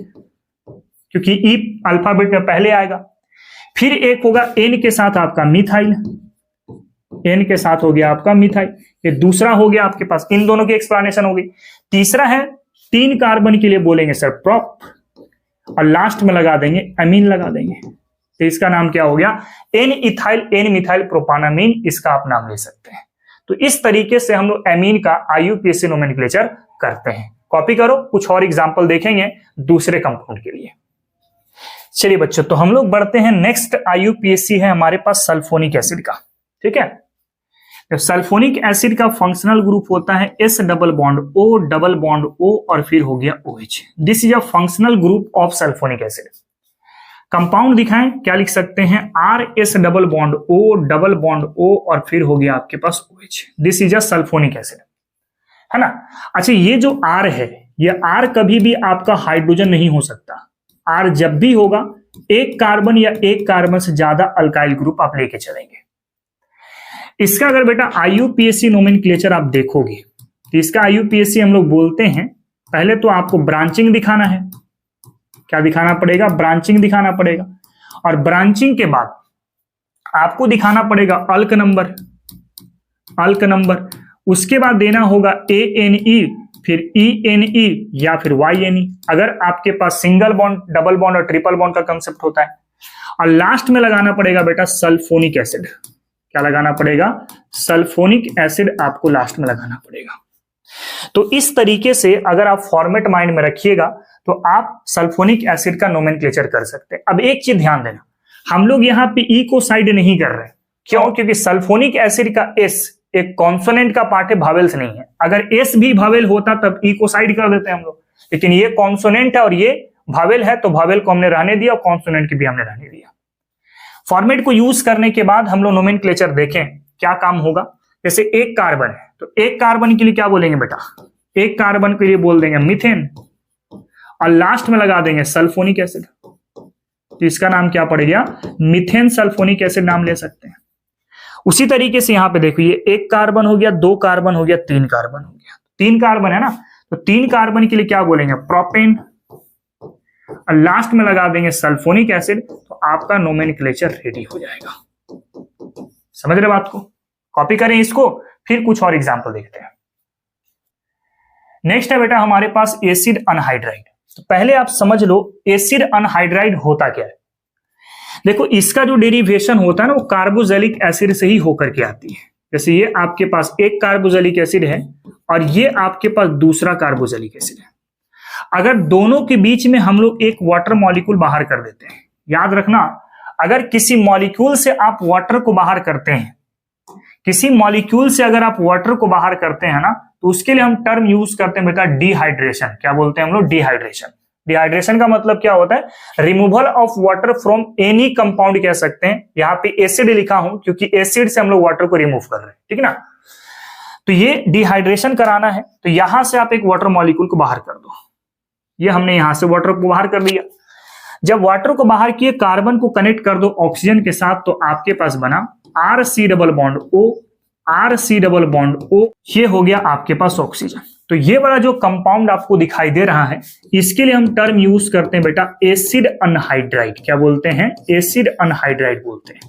क्योंकि ई अल्फाबेट में पहले आएगा, फिर एक होगा एन के साथ आपका मिथाइल, एन के साथ हो गया आपका मिथाइल, ये दूसरा हो गया आपके पास, इन दोनों की एक्सप्लेनेशन हो गई। तीसरा है 3 कार्बन के लिए बोलेंगे सर प्रोप, और लास्ट में लगा देंगे अमीन लगा देंगे, तो इसका नाम क्या हो गया, एन इथाइल एन मिथाइल प्रोपानामीन, इसका आप नाम ले सकते हैं। तो इस तरीके से हम लोग एमीन का आईयूपीएसी नोमेनक्लेचर करते हैं। कॉपी करो, कुछ और एग्जांपल देखेंगे दूसरे कंपाउंड के लिए। चलिए बच्चों, तो हम लोग बढ़ते हैं, नेक्स्ट आईयूपीएसी है हमारे पास सल्फोनिक एसिड का। ठीक है, तो सल्फोनिक एसिड का फंक्शनल ग्रुप होता है S डबल बॉन्ड O और फिर हो गया OH। This is a functional group of sulphonic acid. Compound दिखाएं, क्या लिख सकते हैं, RS डबल बॉन्ड O और फिर हो गया आपके पास OH। This is a sulphonic acid, है ना। अच्छा, ये जो R है, ये R कभी भी आपका हाइड्रोजन नहीं हो सकता। R जब भी होगा एक कार्बन या एक कार्बन से ज्यादा अल्काइल ग्रुप आप लेके चलेंगे। इसका अगर बेटा आईयूपीएसी नोमेनक्लेचर आप देखोगे तो इसका आईयूपीएसी हम लोग बोलते हैं, पहले तो आपको ब्रांचिंग दिखाना है। क्या दिखाना पड़ेगा, ब्रांचिंग दिखाना पड़ेगा, और ब्रांचिंग के बाद आपको दिखाना पड़ेगा अल्क नंबर, उसके बाद देना होगा ANE, फिर ENE या फिर YNE अगर आपके पास सिंगल बॉन्ड, डबल बॉन्ड और ट्रिपल बॉन्ड का कंसेप्ट होता है, और लास्ट में लगाना पड़ेगा बेटा सल्फोनिक एसिड। क्या लगाना पड़ेगा, सल्फोनिक एसिड आपको लास्ट में लगाना पड़ेगा। तो इस तरीके से अगर आप फॉर्मेट माइंड में रखिएगा तो आप सल्फोनिक एसिड का नोमेनक्लेचर कर सकते हैं। अब एक चीज ध्यान देना, हम लोग यहाँ पे ई को साइड नहीं कर रहे, क्यों, क्योंकि सल्फोनिक एसिड का एस एक कॉन्सोनेंट का पार्ट है, भावेल्स नहीं है। अगर एस भी भावेल होता तब ई को साइड कर देते हैं हम लोग, लेकिन ये कॉन्सोनेंट है और ये भावेल है, तो भावेल को हमने रहने दिया और कॉन्सोनेंट की भी हमने रहने दिया। फॉर्मेट को यूज करने के बाद हम लोग नोमेनक्लेचर देखें क्या काम होगा। जैसे एक कार्बन है तो एक कार्बन के लिए क्या बोलेंगे बेटा, एक कार्बन के लिए बोल देंगे मीथेन, और लास्ट में लगा देंगे सल्फोनिक एसिड, तो इसका नाम क्या पड़ेगा, मीथेन सल्फोनिक एसिड नाम ले सकते हैं। उसी तरीके से यहां पे देखो, ये एक कार्बन हो गया, 2 कार्बन हो गया, 3 कार्बन हो गया, 3 कार्बन है ना, तो 3 कार्बन के लिए क्या बोलेंगे, प्रोपेन, और लास्ट में लगा देंगे सल्फोनिक एसिड, तो आपका नोमेनक्लेचर रेडी हो जाएगा। समझ रहे बात को, कॉपी करें इसको, फिर कुछ और एग्जांपल देखते हैं। नेक्स्ट है बेटा हमारे पास एसिड अनहाइड्राइड। तो पहले आप समझ लो एसिड अनहाइड्राइड होता क्या है। देखो इसका जो डेरिवेशन होता है ना, वो कार्बोजेलिक एसिड से ही होकर के आती है। जैसे ये आपके पास एक कार्बोजेलिक एसिड है और ये आपके पास दूसरा कार्बोजेलिक एसिड है। अगर दोनों के बीच में हम लोग एक वाटर मॉलिक्यूल बाहर कर देते हैं, याद रखना, अगर किसी मॉलिक्यूल से आप वाटर को बाहर करते हैं, किसी मॉलिक्यूल से अगर आप वाटर को बाहर करते हैं ना, तो उसके लिए हम टर्म यूज करते हैं बेटा डिहाइड्रेशन। क्या बोलते हैं हम लोग, डिहाइड्रेशन। डिहाइड्रेशन का मतलब क्या होता है, removal of water from any compound कह सकते हैं। यहाँ पे एसिड लिखा हूं क्योंकि एसिड से हम लोग वाटर को रिमूव कर रहे हैं, ठीक ना। तो ये डिहाइड्रेशन कराना है, तो यहां से आप एक वाटर मॉलिक्यूल को बाहर कर दो। ये हमने यहां से वाटर को बाहर कर दिया। जब वाटर को बाहर किए, कार्बन को कनेक्ट कर दो ऑक्सीजन के साथ, तो आपके पास बना RC double bond O, RC double bond O, ये हो गया आपके पास ऑक्सीजन। तो ये वाला जो कंपाउंड आपको दिखाई दे रहा है, इसके लिए हम टर्म यूज करते हैं बेटा एसिड अनहाइड्राइड। क्या बोलते हैं, एसिड अनहाइड्राइड बोलते हैं।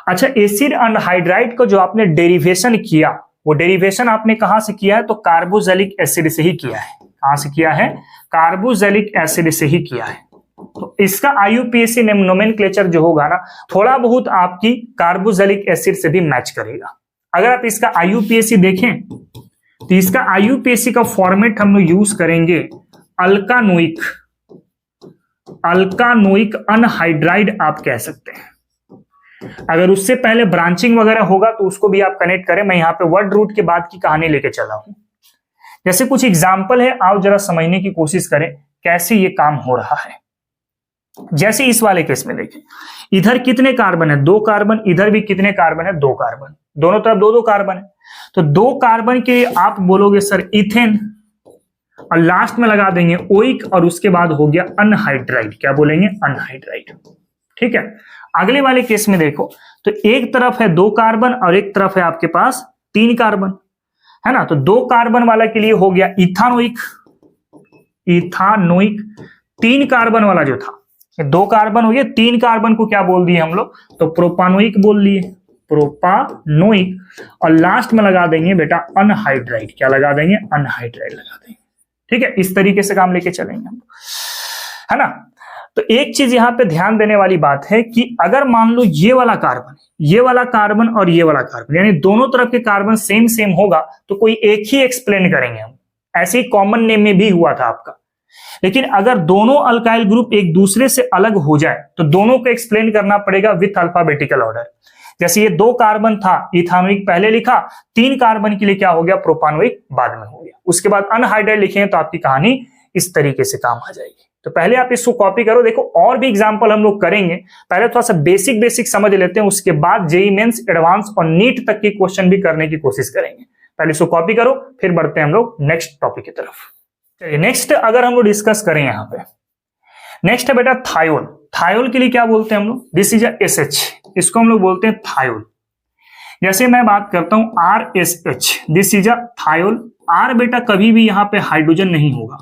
अच्छा, एसिड अनहाइड्राइड का जो आपने डेरिवेशन किया, वो डेरिवेशन आपने कहां से किया है? तो कार्बोजेलिक एसिड से ही किया है। कहां से किया है? कार्बोजेलिक एसिड से ही किया है। तो इसका आईयूपीएसी नोमेनक्लेचर जो होगा ना, थोड़ा बहुत आपकी कार्बोजेलिक एसिड से भी मैच करेगा। अगर आप इसका आईयूपीएसी देखें तो इसका आईयूपीएसी का फॉर्मेट हम लोग यूज करेंगे अल्कानोइक अनहाइड्राइड आप कह सकते हैं। अगर उससे पहले ब्रांचिंग वगैरह होगा तो उसको भी आप कनेक्ट करें। मैं यहाँ पे वर्ड रूट के बाद की कहानी लेके चला हूं। जैसे कुछ एग्जाम्पल है, आप जरा समझने की कोशिश करें कैसे ये काम हो रहा है। जैसे इस वाले केस में देखें, इधर कितने कार्बन है? 2 कार्बन। इधर भी कितने कार्बन है? 2 कार्बन। दोनों तरफ 2-2 कार्बन है। तो 2 कार्बन के आप बोलोगे सर इथेन, और लास्ट में लगा देंगे ओइक, और उसके बाद हो गया अनहाइड्राइड। क्या बोलेंगे? अनहाइड्राइड। ठीक है। अगले वाले केस में देखो तो एक तरफ है 2 कार्बन और एक तरफ है आपके पास 3 कार्बन, है ना। तो 2 कार्बन वाला के लिए हो गया इथानोइक। 3 कार्बन वाला जो था, 2 कार्बन हो गया, 3 कार्बन को क्या बोल दिए हम लोग? तो प्रोपानोइक बोल दिए, प्रोपानोइक। और लास्ट में लगा देंगे बेटा अनहाइड्राइड। क्या लगा देंगे? अनहाइड्राइड लगा देंगे। ठीक है, इस तरीके से काम लेके चलेंगे हम, है ना। तो एक चीज यहां पे ध्यान देने वाली बात है कि अगर मान लो ये वाला कार्बन और ये वाला कार्बन, यानी दोनों तरफ के कार्बन सेम सेम होगा तो कोई एक ही एक्सप्लेन करेंगे हम। ऐसे ही कॉमन नेम में भी हुआ था आपका। लेकिन अगर दोनों अल्काइल ग्रुप एक दूसरे से अलग हो जाए तो दोनों को एक्सप्लेन करना पड़ेगा विथ अल्फाबेटिकल ऑर्डर। जैसे ये 2 कार्बन था, इथानोइक पहले लिखा, 3 कार्बन के लिए क्या हो गया? प्रोपानोइक बाद में हो गया। उसके बाद अनहाइड्राइड लिखे तो आपकी कहानी इस तरीके से काम आ जाएगी। तो पहले आप इसको कॉपी करो। देखो और भी एग्जांपल हम लोग करेंगे, पहले थोड़ा सा बेसिक समझ लेते हैं, उसके बाद जेईई मेंस, एडवांस और नीट तक की क्वेश्चन भी करने की कोशिश करेंगे। पहले इसको कॉपी करो, फिर बढ़ते हैं हम लोग नेक्स्ट टॉपिक की तरफ। चलिए नेक्स्ट अगर हम लोग डिस्कस करें यहाँ पे, नेक्स्ट है बेटा थायोल। थायोल के लिए क्या बोलते हैं हम लोग? दिस इज SH, इसको हम लोग बोलते हैं थायोल। जैसे मैं बात करता हूं RSH, this is thiol. R बेटा कभी भी यहाँ पे हाइड्रोजन नहीं होगा।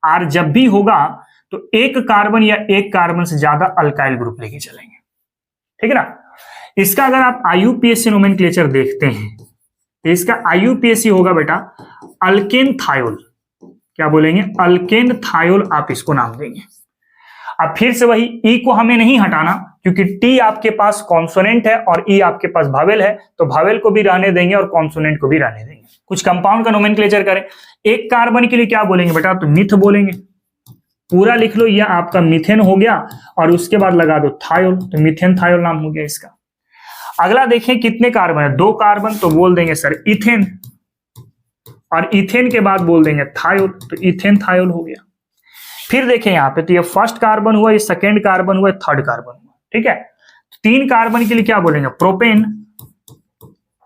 R जब भी होगा तो एक कार्बन या एक कार्बन से ज्यादा अल्काइल ग्रुप लेके चलेंगे। ठीक है ना। इसका अगर आप आईयूपीएसी नोमेनक्लेचर देखते हैं तो इसका आईयूपीएसी होगा बेटा अल्केन थायोल। क्या बोलेंगे? अल्केन थायोल आप इसको नाम देंगे। अब फिर से वही, ई को हमें नहीं हटाना क्योंकि टी आपके पास कॉन्सोनेंट है और ई आपके पास भावेल है, तो भावेल को भी रहने देंगे और कॉन्सोनेंट को भी रहने देंगे। कुछ कंपाउंड का नोमेनक्लेचर करें। एक कार्बन के लिए क्या बोलेंगे बेटा? तो मिथ बोलेंगे। पूरा लिख लो, यह आपका मिथेन हो गया और उसके बाद लगा दो थायोल, तो मिथेन थायोल नाम हो गया इसका। अगला देखें कितने कार्बन है? 2 कार्बन, तो बोल देंगे सर इथेन, और इथेन के बाद बोल देंगे थायोल, तो इथेन थायोल हो गया। फिर देखें यहाँ पे, तो ये फर्स्ट कार्बन हुआ, ये सेकेंड कार्बन हुआ, थर्ड कार्बन हुआ। ठीक है। 3 कार्बन के लिए क्या बोलेंगे?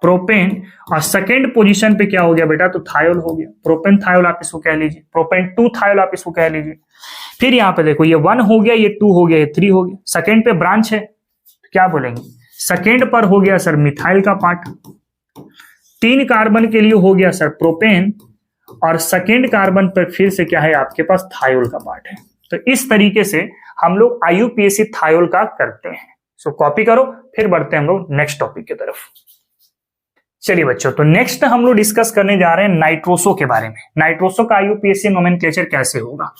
प्रोपेन, और सेकेंड पोजीशन पे क्या हो गया बेटा? तो थायोल हो गया। प्रोपेन थायोल आप इसको कह लीजिए, प्रोपेन 2 थायोल आप इसको कह लीजिए। फिर यहाँ पे देखो, ये 1 हो गया, ये 2 हो गया, ये 3 हो गया। सेकेंड पे ब्रांच है तो क्या बोलेंगे? सेकेंड पर हो गया सर मिथाइल का पार्ट। 3 कार्बन के लिए हो गया सर प्रोपेन, और सेकेंड कार्बन पर फिर से क्या है आपके पास? थायोल का पार्ट है। तो इस तरीके से हम लोग आईयूपीएसी थायोल का करते हैं। सो कॉपी करो, फिर बढ़ते हैं हम लोग नेक्स्ट टॉपिक की तरफ। चलिए बच्चों, तो नेक्स्ट हम लोग डिस्कस करने जा रहे हैं नाइट्रोसो के बारे में। नाइट्रोसो का आईयूपीएसी नोमेनक्लेचर कैसे होगा?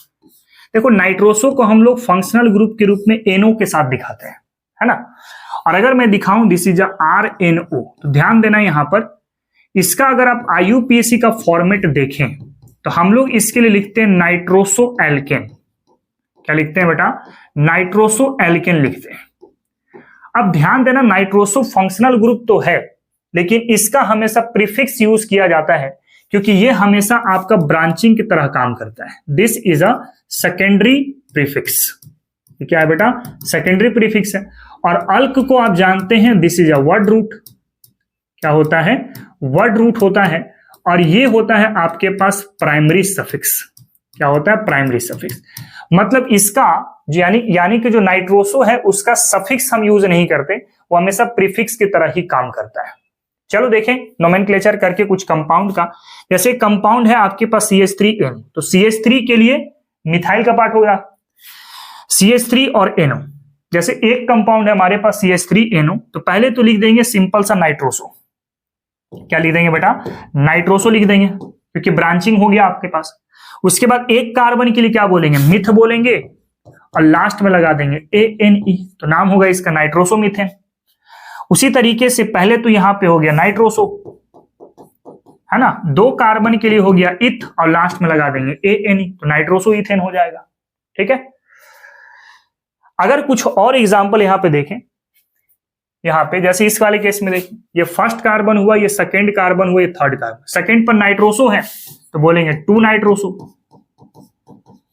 देखो, नाइट्रोसो को हम लोग फंक्शनल ग्रुप के रूप में NO के साथ दिखाते हैं, है ना। और अगर मैं दिखाऊं दिस इज RNO, तो ध्यान देना यहां पर, इसका अगर आप आईयूपीएसी का फॉर्मेट देखें तो हम लोग इसके लिए लिखते हैं नाइट्रोसो एल्केन। क्या लिखते हैं बेटा? नाइट्रोसो एल्केन लिखते हैं। अब ध्यान देना, नाइट्रोसो फंक्शनल ग्रुप तो है, लेकिन इसका हमेशा प्रीफिक्स यूज किया जाता है क्योंकि ये हमेशा आपका ब्रांचिंग की तरह काम करता है। This is a secondary prefix. क्या है बेटा? सेकेंडरी प्रीफिक्स है। और अल्क को आप जानते हैं, this is a word root. क्या होता है? वर्ड रूट होता है। और ये होता है आपके पास प्राइमरी सफिक्स। क्या होता है? Primary suffix. मतलब इसका यानी कि जो नाइट्रोसो है उसका सफिक्स हम यूज नहीं करते, वो हमेशा प्रीफिक्स की तरह ही काम करता है। चलो देखें नोमेनक्लेचर करके कुछ कंपाउंड का। जैसे कंपाउंड है आपके पास CH3N, तो CH3 के लिए मिथाइल का पार्ट होगा, CH3 और NO। जैसे एक कंपाउंड है हमारे पास CH3NO, तो पहले तो लिख देंगे सिंपल सा नाइट्रोसो। क्या लिख देंगे बेटा? नाइट्रोसो लिख देंगे, क्योंकि ब्रांचिंग हो गया आपके पास। उसके बाद एक कार्बन के लिए क्या बोलेंगे? मिथ बोलेंगे, और लास्ट में लगा देंगे ANE, तो नाम होगा इसका नाइट्रोसोमीथेन। उसी तरीके से पहले तो यहां पे हो गया नाइट्रोसो, है ना, दो कार्बन के लिए हो गया इथ, और लास्ट में लगा देंगे ANE, तो नाइट्रोसो इथेन हो जाएगा। ठीक है। अगर कुछ और एग्जांपल यहां पे देखें, यहां पे जैसे इस वाले केस में देखिए, ये फर्स्ट कार्बन हुआ, ये सेकंड कार्बन हुआ, ये थर्ड कार्बन, सेकंड पर नाइट्रोसो है तो बोलेंगे 2 नाइट्रोसो,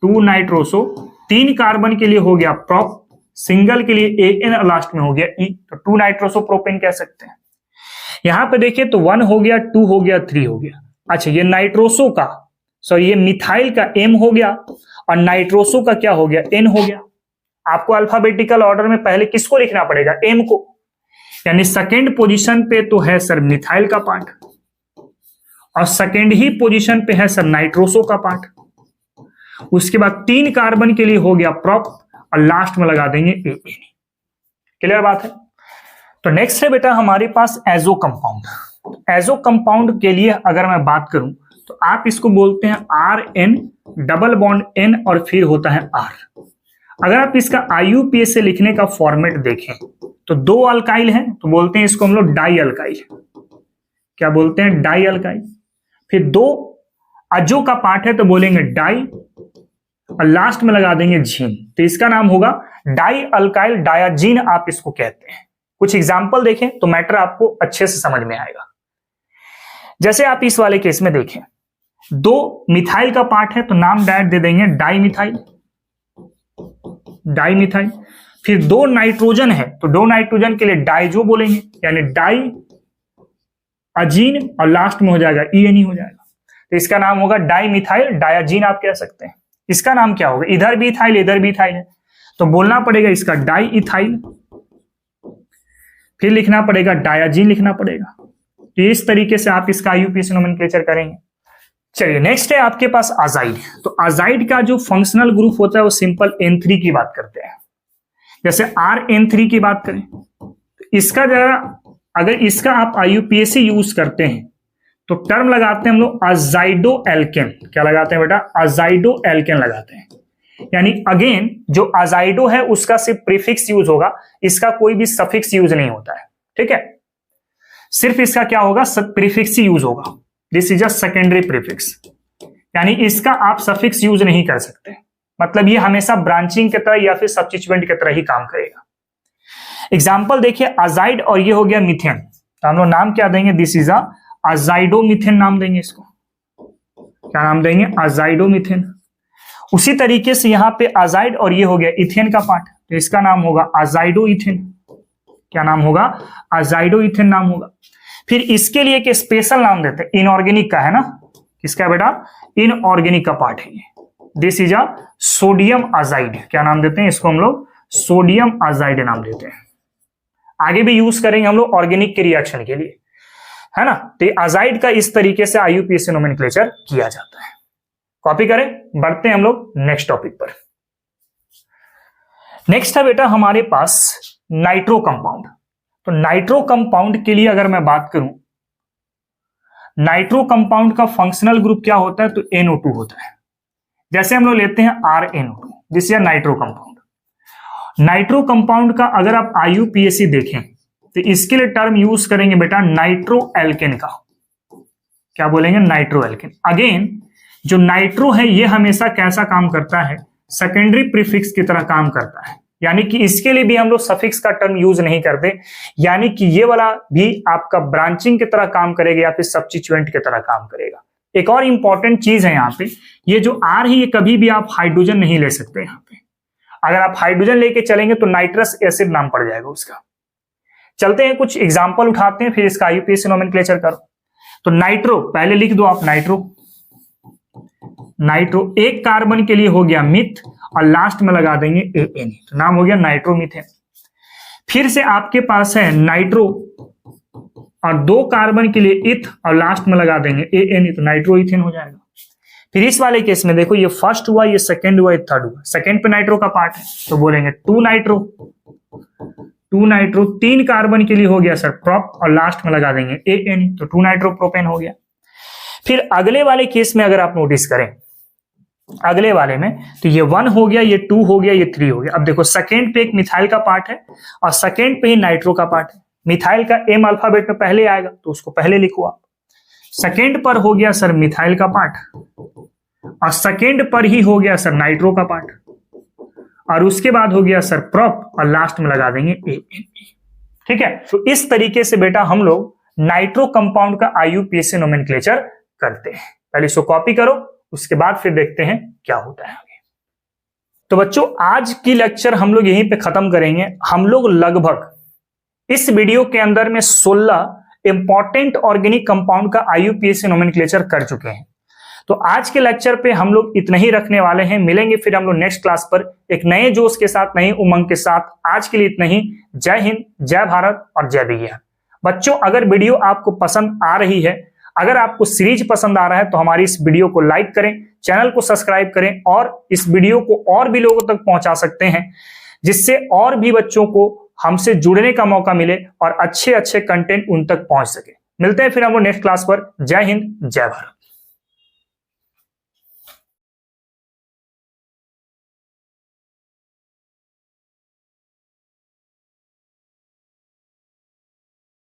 2 नाइट्रोसो। 3 कार्बन के लिए हो गया प्रोप, सिंगल के लिए AN और लास्ट में हो गया E, तो 2 नाइट्रोसो प्रोपेन कह सकते हैं। यहां पे देखिए तो 1 हो गया, 2 हो गया, 3 हो गया। अच्छा, ये नाइट्रोसो का, सॉरी ये मिथाइल का M हो गया, और नाइट्रोसो का क्या हो गया? N हो गया। आपको अल्फाबेटिकल ऑर्डर में पहले किसको लिखना पड़ेगा? M को, यानी सेकेंड पोजीशन पे तो है सर मिथाइल का पार्ट, और सेकेंड ही पोजीशन पे है सर नाइट्रोसो का पार्ट। उसके बाद 3 कार्बन के लिए हो गया प्रोप, और लास्ट में लगा देंगे AN। क्लियर बात है? तो नेक्स्ट है बेटा हमारे पास एजो कंपाउंड। एजो कंपाउंड के लिए अगर मैं बात करूं तो आप इसको बोलते हैं RN डबल बॉन्ड N और फिर होता है R। अगर आप इसका IUPAC से लिखने का फॉर्मेट देखें तो 2 अल्काइल हैं, तो बोलते हैं इसको हम लोग डाई अल्काइल। क्या बोलते हैं? Die alkyl. फिर 2 अजो का पार्ट है तो बोलेंगे डाई, और लास्ट में लगा देंगे जीन, तो इसका नाम होगा डाई अल्काइल डायाजीन, आप इसको कहते हैं। कुछ एग्जाम्पल देखें तो मैटर आपको अच्छे से समझ में आएगा। जैसे आप इस वाले केस में देखें, 2 मिथाइल का पार्ट है तो नाम डायरेक्ट दे देंगे डाई मिथाइल, डाई मिथाइल। फिर 2 नाइट्रोजन है तो 2 नाइट्रोजन के लिए डाइजो बोलेंगे, यानी डाई अजीन, और लास्ट में हो जाएगा ENE हो जाएगा, तो इसका नाम होगा डाई मिथाइल डायाजीन आप कह सकते हैं। इसका नाम क्या होगा? इधर भी इथाइल इधर भी इथाइल है, तो बोलना पड़ेगा इसका डाई इथाइल, फिर लिखना पड़ेगा डायाजीन लिखना पड़ेगा। तो इस तरीके से आप इसका IUPAC नोमेनक्लेचर करेंगे। चलिए नेक्स्ट है आपके पास अजाइड। तो अजाइड का जो फंक्शनल ग्रुप होता है वो सिंपल N3 की बात करते हैं। जैसे RN3 की बात करें तो इसका जरा, अगर इसका आप IUPAC यूज करते हैं तो टर्म लगाते हैं हम लोग अजाइडो एल्केन। क्या लगाते हैं बेटा? अजाइडो एल्केन लगाते हैं। यानी अगेन जो अजाइडो है उसका सिर्फ प्रीफिक्स यूज होगा, इसका कोई भी सफिक्स यूज नहीं होता है। ठीक है, सिर्फ इसका क्या होगा? प्रीफिक्स ही यूज होगा। This is a secondary prefix, यानी इसका आप सफिक्स यूज नहीं कर सकते। मतलब ये हमेशा ब्रांचिंग की तरह या फिर सब्स्टिट्यूएंट की तरह ही काम करेगा। एग्जाम्पल देखिए, अजाइड और ये हो गया मिथेन, तो हम लोग नाम क्या देंगे? दिस इज अ अजाइडोमिथेन नाम देंगे इसको। क्या नाम देंगे? अजाइडोमिथेन। उसी तरीके से यहां पे अजाइड और ये हो गया इथेन का पार्ट, तो इसका नाम होगा अजाइडो इथेन। क्या नाम होगा? अजाइडो इथेन नाम होगा। फिर इसके लिए एक स्पेशल नाम देते हैं, इनऑर्गेनिक का है ना, किसका बेटा? इनऑर्गेनिक का पार्ट है ये। This is a sodium azide. क्या नाम देते हैं इसको हम लोग? सोडियम अजाइड नाम देते हैं। आगे भी यूज करेंगे हम लोग ऑर्गेनिक के रिएक्शन के लिए, है ना। तो अजाइड का इस तरीके से IUPAC नोमेनक्लेचर किया जाता है। कॉपी करें, बढ़ते हैं हम लोग नेक्स्ट टॉपिक पर। नेक्स्ट है बेटा हमारे पास नाइट्रो कंपाउंड। तो नाइट्रो कंपाउंड के लिए अगर मैं बात करूं, नाइट्रो कंपाउंड का फंक्शनल ग्रुप क्या होता है? तो NO2 होता है। जैसे हम लोग लेते हैं RNO2, this is nitro compound. Nitro compound का अगर आप IUPAC देखें तो इसके लिए टर्म यूज करेंगे बेटा नाइट्रो एल्केन का। क्या बोलेंगे? Nitro alkene. अगेन जो नाइट्रो है ये हमेशा कैसा काम करता है? सेकेंडरी प्रीफिक्स की तरह काम करता है, यानी कि इसके लिए भी हम लोग सफिक्स का टर्म यूज नहीं करते, यानी कि ये वाला भी आपका ब्रांचिंग की तरह काम करेगा या फिर सब्स्टिट्यूएंट की तरह काम करेगा। एक और इंपॉर्टेंट चीज है यहाँ पे, ये जो R है ये कभी भी आप हाइड्रोजन नहीं ले सकते। यहाँ पे अगर आप हाइड्रोजन लेके चलेंगे तो नाइट्रस एसिड नाम पड़ जाएगा उसका। चलते हैं कुछ एग्जाम्पल उठाते हैं, फिर इसका IUPAC नोमेनक्लेचर करो। तो नाइट्रो पहले लिख दो आप, नाइट्रो। नाइट्रो एक कार्बन के लिए हो गया मिथ, और लास्ट में लगा देंगे ANE, तो नाम हो गया नाइट्रोमीथेन। फिर से आपके पास है नाइट्रो और 2 कार्बन के लिए इथ, और लास्ट में लगा देंगे ANE, तो नाइट्रोइथेन हो जाएगा। फिर इस वाले केस में देखो, ये फर्स्ट हुआ, ये सेकंड हुआ, ये थर्ड हुआ। सेकंड पे नाइट्रो का पार्ट है तो बोलेंगे 2 नाइट्रो, 2 नाइट्रो, 3 कार्बन के लिए हो गया सर प्रोप, और लास्ट में लगा देंगे AN, तो 2 नाइट्रोप्रोपेन हो गया। फिर अगले वाले केस में अगर आप नोटिस करें, अगले वाले में, तो ये 1 हो गया, ये 2 हो गया, ये 3 हो गया। अब देखो सेकेंड पे एक मिथाइल का पार्ट है और सेकेंड पे ही नाइट्रो का पार्ट है। मिथाइल का M अल्फाबेट में पहले आएगा तो उसको पहले लिखो आप। सेकेंड पर हो गया सर मिथाइल का पार्ट और सेकेंड पर ही हो गया सर नाइट्रो का पार्ट, और उसके बाद हो गया सर प्रोप, और लास्ट में लगा देंगे ANE। ठीक है, तो इस तरीके से बेटा हम लोग नाइट्रो कंपाउंड का IUPAC नोमेनक्लेचर करते हैं। पहले इसको कॉपी करो, उसके बाद फिर देखते हैं क्या होता है आगे। तो बच्चों आज की लेक्चर हम लोग यहीं पे खत्म करेंगे। हम लोग लगभग इस वीडियो के अंदर में 16 इंपॉर्टेंट ऑर्गेनिक कंपाउंड का IUPAC नोमेनक्लेचर कर चुके हैं। तो आज के लेक्चर पे हम लोग इतना ही रखने वाले हैं। मिलेंगे फिर हम लोग नेक्स्ट क्लास पर एक नए जोश के साथ, नए उमंग के साथ। आज के लिए इतना ही। जय हिंद, जय भारत और जय विज्ञान। बच्चों अगर वीडियो आपको पसंद आ रही है, अगर आपको सीरीज पसंद आ रहा है, तो हमारी इस वीडियो को लाइक करें, चैनल को सब्सक्राइब करें और इस वीडियो को और भी लोगों तक पहुंचा सकते हैं, जिससे और भी बच्चों को हमसे जुड़ने का मौका मिले और अच्छे अच्छे कंटेंट उन तक पहुंच सके। मिलते हैं फिर हम लोग नेक्स्ट क्लास पर। जय हिंद, जय भारत।